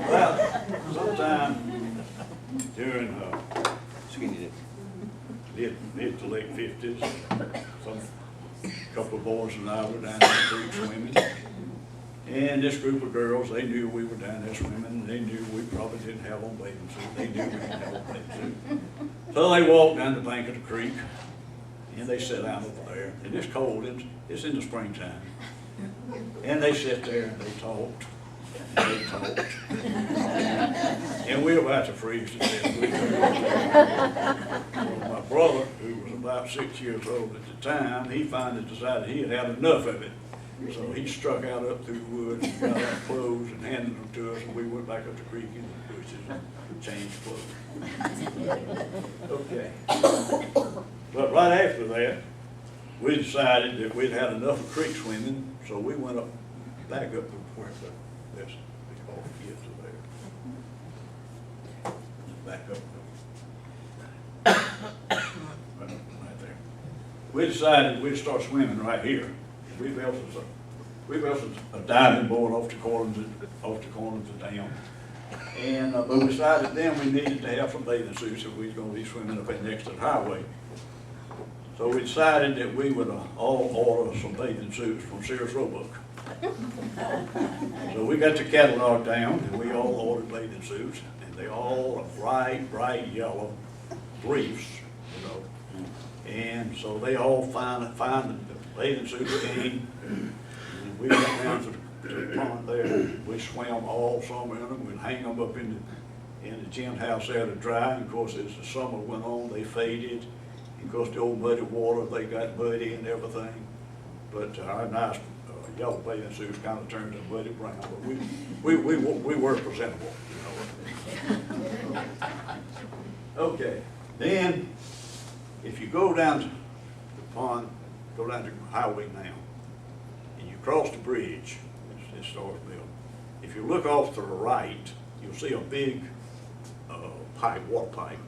Well, sometime during mid to late 50s, a couple of boys and I were down in the creek swimming. And this group of girls, they knew we were down there swimming, and they knew we probably didn't have on bathing suits. They knew we didn't have on bathing suits. So they walked down the bank of the creek, and they sat down over there. And it's cold, it's in the springtime. And they sat there and they talked, and they talked. And we were about to freeze to death. Well, my brother, who was about 6 years old at the time, he finally decided he had had enough of it. So he struck out up through the woods and got our clothes and handed them to us, and we went back up the creek in the bushes and changed clothes. Okay. But right after that, we decided that we'd had enough of creek swimming, so we went back up to where they call kids are there. Back up. Right there. We decided we'd start swimming right here. We built a diving board off the corner of the dam. And but we decided then we needed to have some bathing suits if we was going to be swimming up next to the highway. So we decided that we would all order some bathing suits from Sears Roebuck. So we got the catalog down, and we all ordered bathing suits, and they all are bright yellow briefs, you know. And so they all find the bathing suits came, and we went down to the pond there. We swam all summer in them. We'd hang them up in the gym house there to dry. And of course, as the summer went on, they faded. And of course, the old muddy water, they got muddy and everything. But our nice yellow bathing suits kind of turned to muddy brown. But we were presentable, you know. Okay, then if you go down to the pond, go down to the highway now, and you cross the bridge, it's Starrsville. If you look off to the right, you'll see a big water pipe.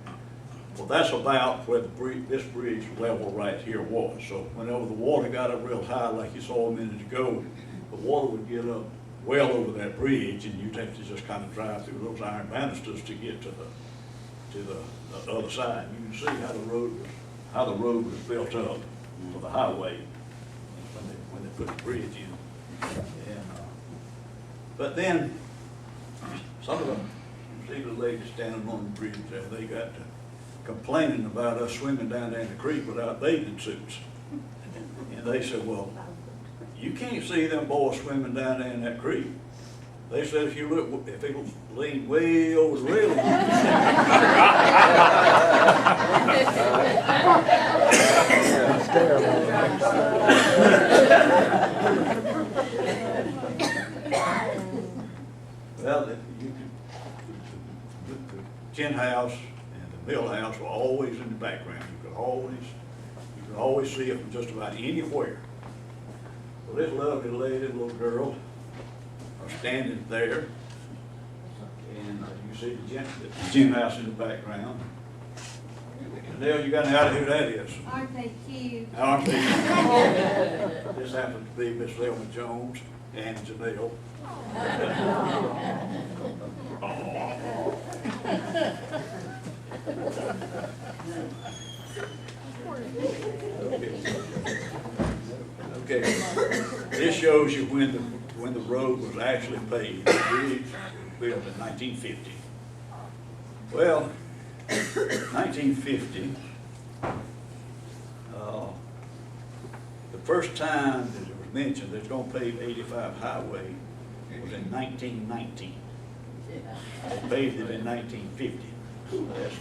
Well, that's about where this bridge level right here was. So whenever the water got up real high, like you saw a minute ago, the water would get up well over that bridge, and you'd have to just kind of drive through those iron banisters to get to the other side. You can see how the road was built up for the highway when they put the bridge in. And, but then some of them, you see the ladies standing on the bridge there, they got to complaining about us swimming down there in the creek without bathing suits. And they said, well, you can't see them boys swimming down there in that creek. They said if you look, if they lean way over the railing. Well, the tin house and the mill house were always in the background. You could always see it from just about anywhere. Well, this lovely lady, little girl, are standing there, and you see the gin house in the background. And Dale, you got any idea who that is? Aren't they cute? Aren't they? This happens to be Miss Thelma Jones and Janelle. Okay, this shows you when the road was actually paved. The bridge was built in 1950. Well, 1950, the first time that it was mentioned that it's going to pave 85 highway was in 1919. They paved it in 1950. That's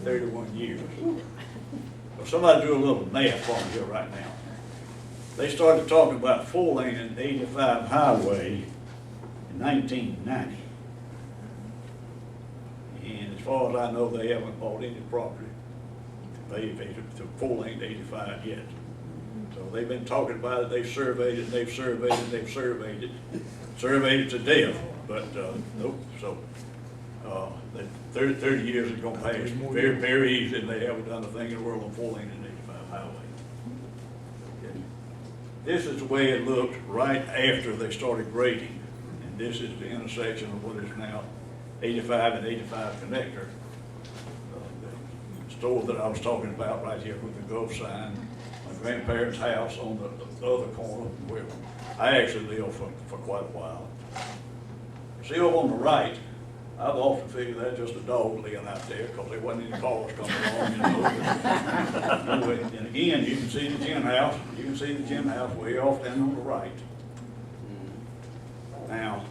31 years. Well, somebody do a little math for me here right now. They started talking about 4-lane and 85 highway in 1990. And as far as I know, they haven't bought any property to pave to 4-lane 85 yet. So they've been talking about it, they've surveyed it, they've surveyed it, they've surveyed it. Surveyed it to death, but nope. So 30 years is going to pass very, very easy, and they haven't done a thing in the world on 4-lane and 85 highway. Okay. This is the way it looked right after they started grading, and this is the intersection of what is now 85 and 85 connector. The store that I was talking about right here with the Gulf sign, my grandparents' house on the other corner where I actually lived for quite a while. See over on the right, I've often figured that's just a dog laying out there because there wasn't any cars coming along, you know. Anyway, and again, you can see the gin house. You can see the gin house way off down on the right. Now,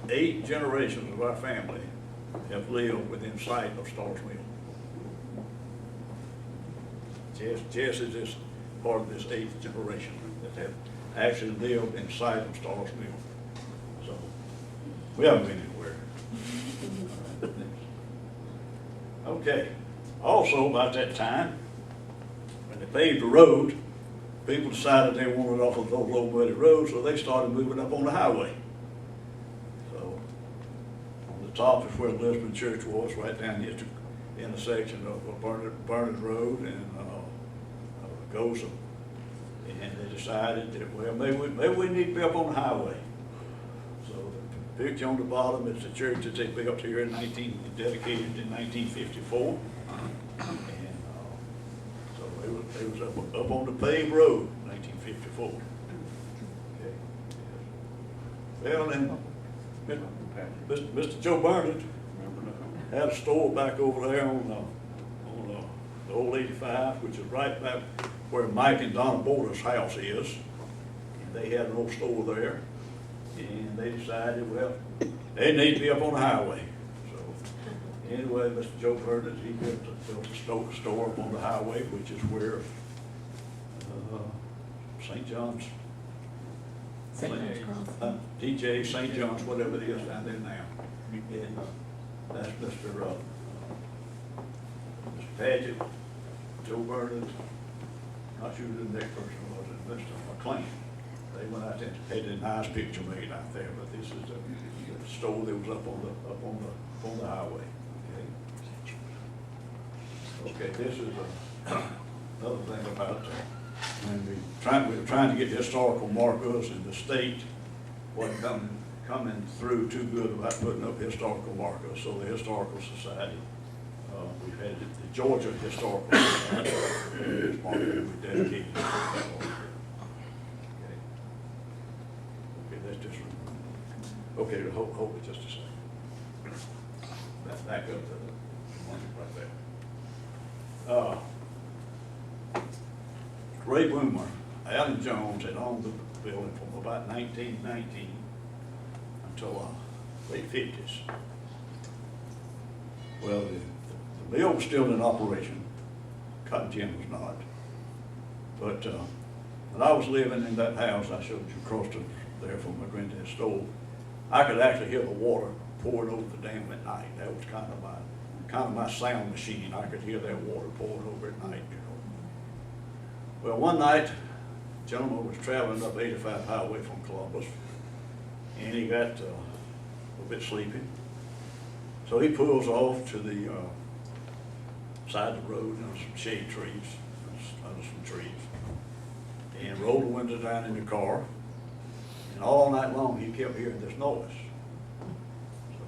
eight generations of our family have lived within sight of Starr's Mill. Jess is this part of this 8th generation that have actually lived in sight of Starr's Mill. So we haven't been anywhere. Okay. Also, about that time, when they paved the road, people decided they wanted off of those low muddy roads, so they started moving up on the highway. So on the top is where Lisbon Church was, right down here to the intersection of Burnett Road and Gosam. And they decided that, well, maybe we need to be up on the highway. So the picture on the bottom is the church that they built here dedicated in 1954. And so they was up on the paved road in 1954. Okay. Well, then Mr. Joe Burnett had a store back over there on the old 85, which is right back where Mike and Donna Border's house is. And they had an old store there. And they decided, well, they need to be up on the highway. So anyway, Mr. Joe Burnett, he built a store up on the highway, which is where St. John's, DJ, St. John's, whatever it is down there now. And that's Mr. Paget, Joe Burnett, not sure who the next person was, and Mr. McLean. They went out there and had a nice picture made out there, but this is the store that was up on the highway. Okay, this is another thing about when we were trying to get the historical markers, and the state wasn't coming through too good about putting up historical markers. So the Historical Society, we've had the Georgia Historical Society, we dedicated. Okay. Okay, hold it just a second. Let's back up to the one right there. Ray Boomer, Allen Jones had owned the building from about 1919 until late 50s. Well, the mill was still in operation. Cotton gin was not. But when I was living in that house I showed you across there from my granddad's stove, I could actually hear the water pouring over the dam at night. That was kind of my sound machine. I could hear that water pouring over at night, you know. Well, one night, a gentleman was traveling up 85 highway from Columbus, and he got a bit sleepy. So he pulls off to the side of the road under some shade trees, under some trees, and rolled the window down in the car. And all night long he kept hearing this noise. So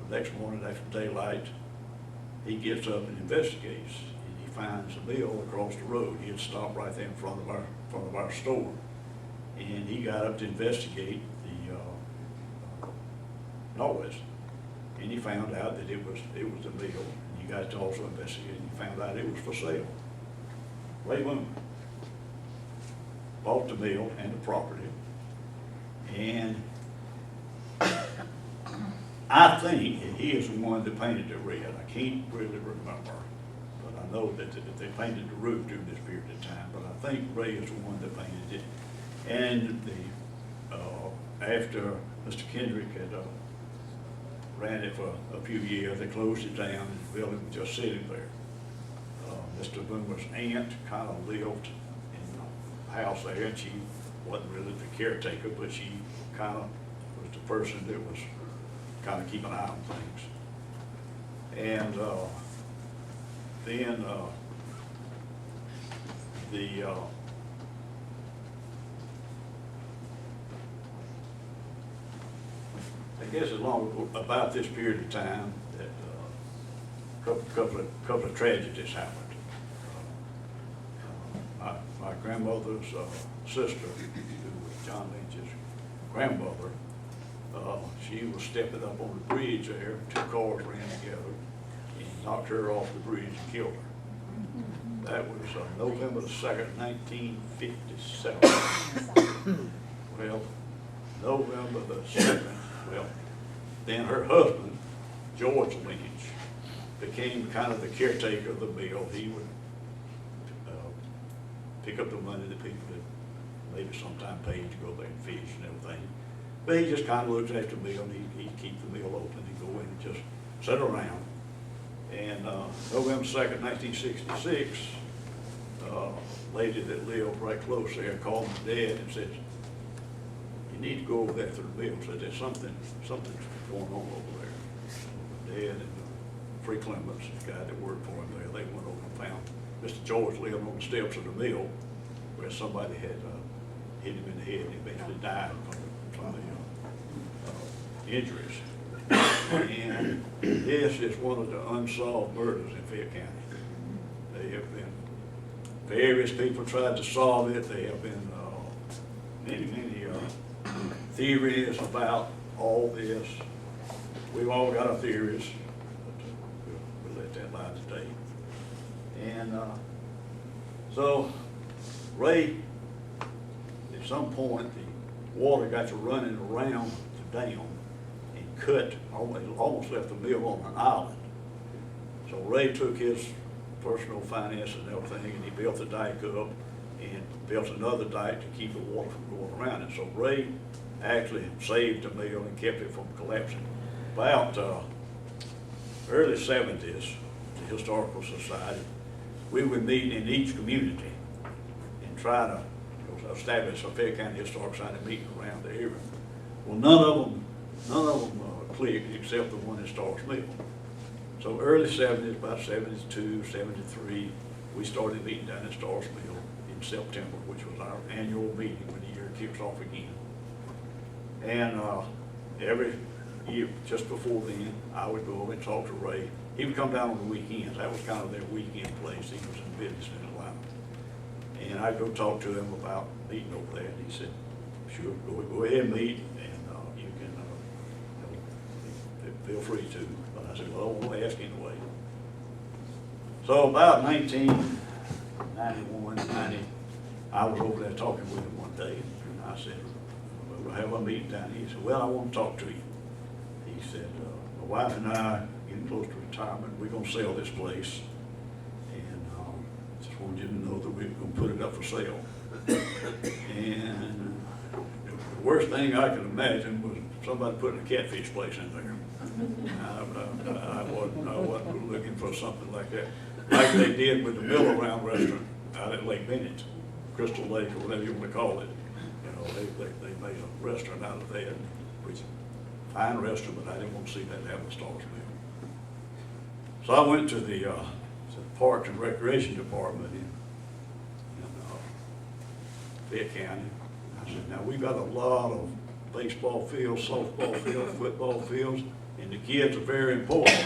the next morning after daylight, he gets up and investigates. And he finds a mill across the road. He had stopped right there in front of our store. And he got up to investigate the noise. And he found out that it was the mill. And he got to also investigate, and he found out it was for sale. Ray Boomer bought the mill and the property. And I think that he is the one that painted the red. I can't really remember, but I know that they painted the roof during this period of time. But I think Ray is the one that painted it. And after Mr. Kendrick had ran it for a few years, they closed it down, and the building was just sitting there. Mr. Boomer's aunt kind of lived in the house there, and she wasn't really the caretaker, but she kind of was the person that was kind of keeping an eye on things. And then I guess about this period of time that couple of tragedies happened. My grandmother's sister, who was John Lynch's grandmother, she was stepping up on the bridge there, two cars ran together and knocked her off the bridge and killed her. That was November the 2nd, 1957. Well, November the 2nd, well, then her husband, George Lynch, became kind of the caretaker of the mill. He would pick up the money that people that maybe sometime paid to go there and fish and everything. But he just kind of looked after the mill, and he'd keep the mill open. He'd go in and just sit around. And November 2nd, 1966, a lady that lived right close there called my dad and said, "You need to go over there to the mill." Said, "There's something's going on over there." So my dad and Free Clements, the guy that worked for him there, they went over and found Mr. George living on the steps of the mill where somebody had hit him in the head and eventually died from the injuries. And this is one of the unsolved murders in Fayette County. They have been, various people tried to solve it. There have been many theories about all this. We've all got our theories, but we'll let that lie today. And so Ray, at some point, the water got to running around the dam and cut, almost left the mill on an island. So Ray took his personal finance and everything, and he built the dike up and built another dike to keep the water from going around it. So Ray actually saved the mill and kept it from collapsing. About early 70s, the Historical Society, we would meet in each community and try to establish a Fayette County Historical Society meeting around the area. Well, none of them clicked except the one in Starr's Mill. So early 70s, about 72, 73, we started meeting down at Starr's Mill in September, which was our annual meeting when the year kicks off again. And every year, just before then, I would go over and talk to Ray. He would come down on the weekends. That was kind of their weekend place. He was in business in Atlanta. And I'd go talk to him about meeting over there. And he said, "Sure, go ahead and meet, and you can feel free to. But I said, well, I won't ask anyway. So about 1991, 90, I was over there talking with him one day, and I said, we'll have a meeting down here. He said, well, I want to talk to you. He said, my wife and I getting close to retirement, we're going to sell this place. And just wanted you to know that we're going to put it up for sale. And the worst thing I could imagine was somebody putting a catfish place in there. I wasn't looking for something like that, like they did with the Mill Around restaurant out at Lake Bennett, Crystal Lake, or whatever you want to call it. You know, they made a restaurant out of that, which is a fine restaurant, but I didn't want to see that happen at Starr's Mill. So I went to the Parks and Recreation Department in Fayette County. I said, now we've got a lot of baseball fields, softball fields, football fields, and the kids are very important.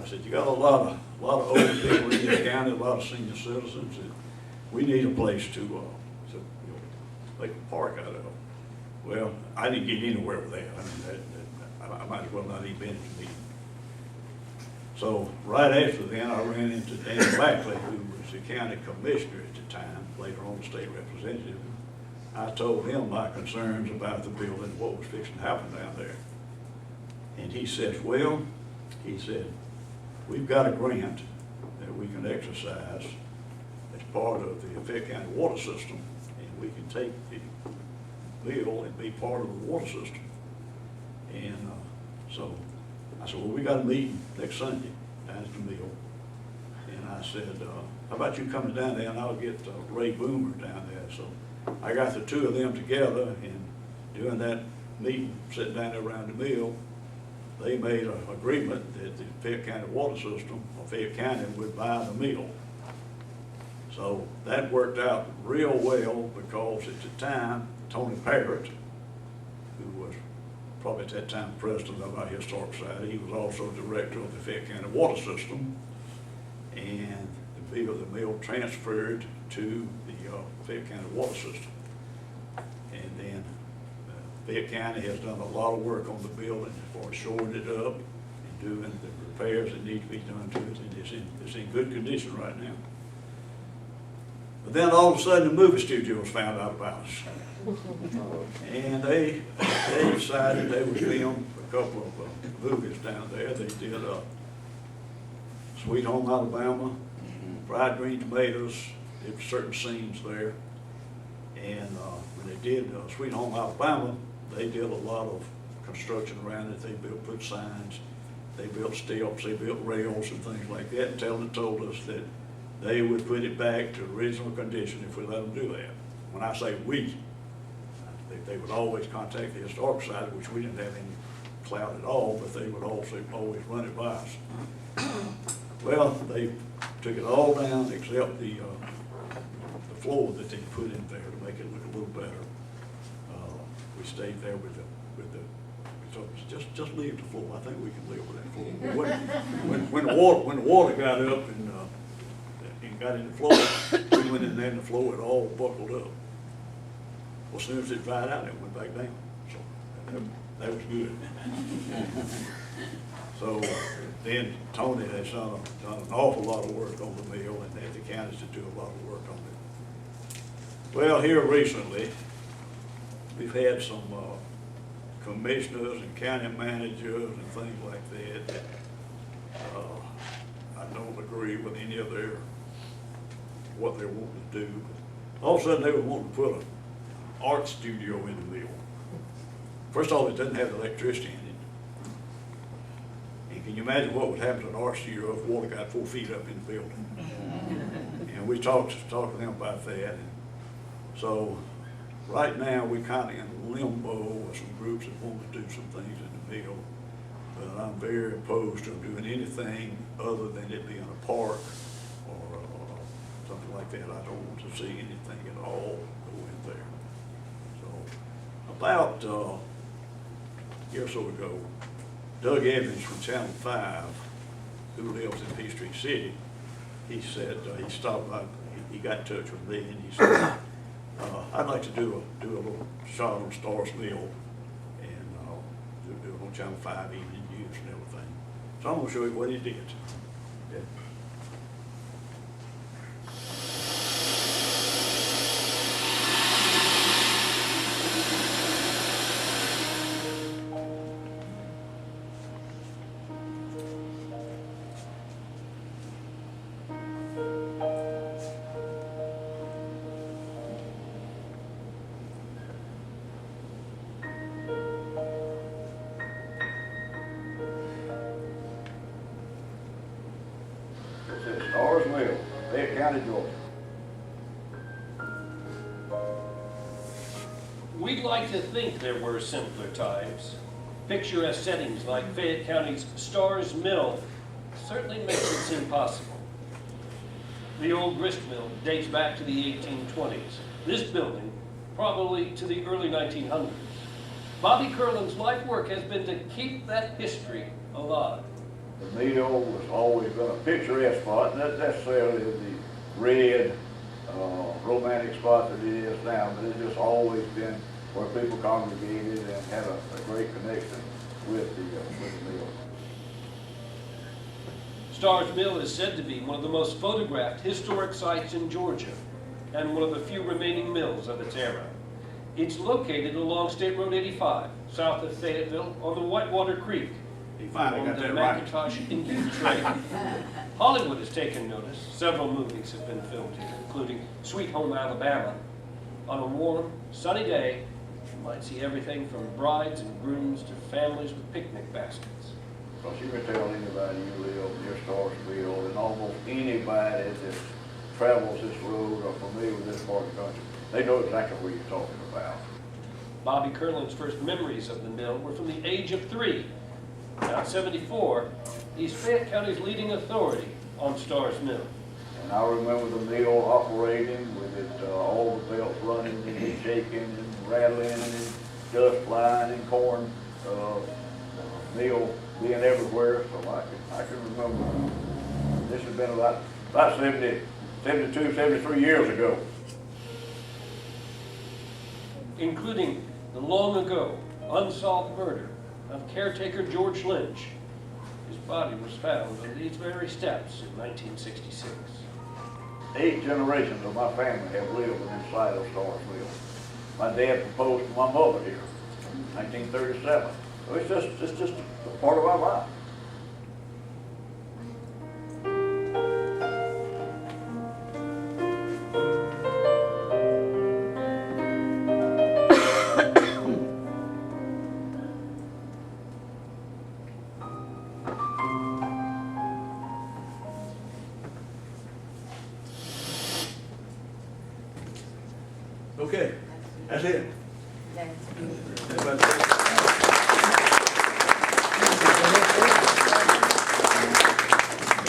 I said, you got a lot of old people in this county, a lot of senior citizens, and we need a place to make a park out of. Well, I didn't get anywhere with that. I mean, I might as well not even been at the meeting. So right after then, I ran into Dan Backley, who was the county commissioner at the time, later on the state representative. I told him my concerns about the building, what was fixing to happen down there. And he says, well, he said, we've got a grant that we can exercise as part of the Fayette County water system, and we can take the bill and be part of the water system. And so I said, well, we got a meeting next Sunday down at the mill. And I said, how about you coming down there, and I'll get Ray Boomer down there. So I got the two of them together, and during that meeting, sitting down there around the mill, they made an agreement that the Fayette County water system, or Fayette County, would buy the mill. So that worked out real well, because at the time, Tony Parrott, who was probably at that time president of our historic society, he was also director of the Fayette County water system, and the mill transferred to the Fayette County water system. And then Fayette County has done a lot of work on the building as far as shoring it up and doing the repairs that need to be done to it, and it's in good condition right now. But then all of a sudden the movie studios found out about us. And they decided they would film a couple of movies down there. They did Sweet Home Alabama, Fried Green Tomatoes, did certain scenes there. And when they did Sweet Home Alabama, they did a lot of construction around it. They put signs, they built steps, they built rails and things like that, until they told us that they would put it back to original condition if we let them do that. When I say we, they would always contact the historic society, which we didn't have any clout at all, but they would also always run it by us. Well, they took it all down except the floor that they put in there to make it look a little better. We stayed there with the so just leave the floor. I think we can live with that floor. When the water got up and got in the floor, we went in there and the floor had all buckled up. Well, as soon as it dried out, it went back down. So that was good. So then Tony has done an awful lot of work on the mill, and the counties to do a lot of work on it. Well, here recently, we've had some commissioners and county managers and things like that. I don't agree with any of what they're wanting to do. All of a sudden, they were wanting to put an art studio in the mill. First of all, it doesn't have electricity in it. And can you imagine what would happen to an art studio if water got 4 feet up in the building? And we talked to them about that. And so right now, we're kind of in limbo with some groups that want to do some things in the mill. But I'm very opposed to doing anything other than it being a park or something like that. I don't want to see anything at all go in there. So about a year or so ago, Doug Evans from Channel 5, who lives in Peachtree City, he said, he stopped by, he got in touch with me, and he said, I'd like to do a little shot on Starr's Mill, and do it on Channel 5 evening news. and everything. So I'm gonna show you what he did. Okay. It says Starr's Mill, Fayette County, Georgia. We'd like to think there were simpler times. Picturesque settings like Fayette County's Starr's Mill certainly makes it seem possible. The old grist mill dates back to the 1820s. This building, probably to the early 1900s. Bobby Kerlin's life work has been to keep that history alive. The mill was always been a picturesque spot, not necessarily the red, romantic spot that it is now, but it's just always been where people congregated and had a great connection with the mill. Starr's Mill is said to be one of the most photographed historic sites in Georgia and one of the few remaining mills of its era. It's located along State Road 85, south of Fayetteville, on the Whitewater Creek, He finally on got the that right. McIntosh Indian Trail. Hollywood has taken notice. Several movies have been filmed here, including Sweet Home Alabama. On a warm, sunny day, you might see everything from brides and grooms to families with picnic baskets. Because you can tell anybody you live near Starrsville, and almost anybody that travels this road or familiar with this part of the country, they know exactly what you're talking about. Bobby Kerlin's first memories of the mill were from the age of 3. Now at 74, he's Fayette County's leading authority on Starr's Mill. And I remember the mill operating with it, all the belts running and it shaking and rattling and dust flying and corn, mill being everywhere. So I can remember. This has been about 72, 73 years ago. Including the long ago unsolved murder of caretaker George Lynch. His body was found on these very steps in 1966. 8 generations of my family have lived within sight of Starr's Mill. My dad proposed to my mother here in 1937. So it's just a part of our life. Okay, that's it. Everybody-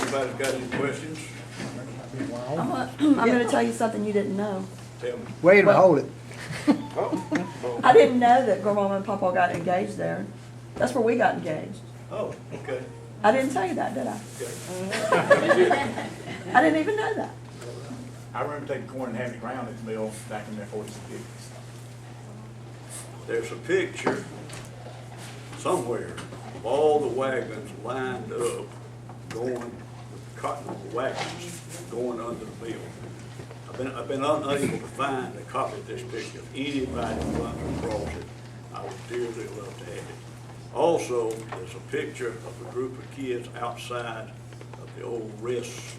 Anybody's got any questions? I'm gonna tell you something you didn't know. Tell me. Wait a hold it. I didn't know that Grandma and Papa got engaged there. That's where we got engaged. Oh, okay. I didn't tell you that, did I? Okay. I didn't even know that. I remember taking corn and having it ground at the mill back in the 40s and 50s. There's a picture somewhere of all the wagons lined up going with cotton wagons going under the mill. I've been unable to find a copy of this picture. If anybody runs across it, I would dearly love to have it. Also, there's a picture of a group of kids outside of the old Rest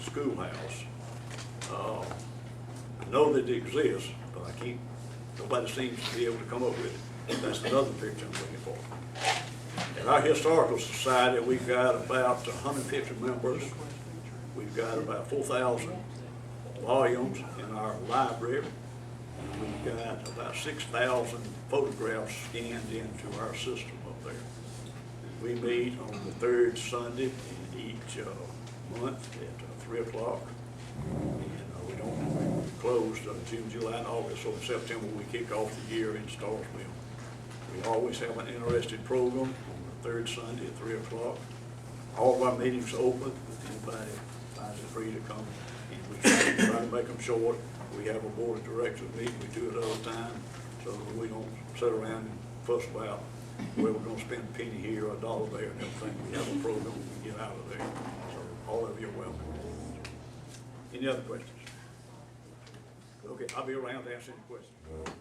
schoolhouse. I know that it exists, but nobody seems to be able to come up with it. That's another picture I'm looking for. In our historical society, we've got about 150 members. We've got about 4,000 volumes in our library. We've got about 6,000 photographs scanned into our system up there. We meet on the 3rd Sunday in each month at 3 o'clock. We closed June, July, and August, so in September we kick off the year in Starr's Mill. We always have an interesting program on the 3rd Sunday at 3 o'clock. All of our meetings are open, if anybody finds it free to come. And we try to make them short. We have a board of directors meeting, we do it all the time, so we don't sit around and fuss about where we're gonna spend a penny here or a dollar there and everything. We have a program to get out of there. So all of you are welcome. Any other questions? Okay, I'll be around to answer any questions.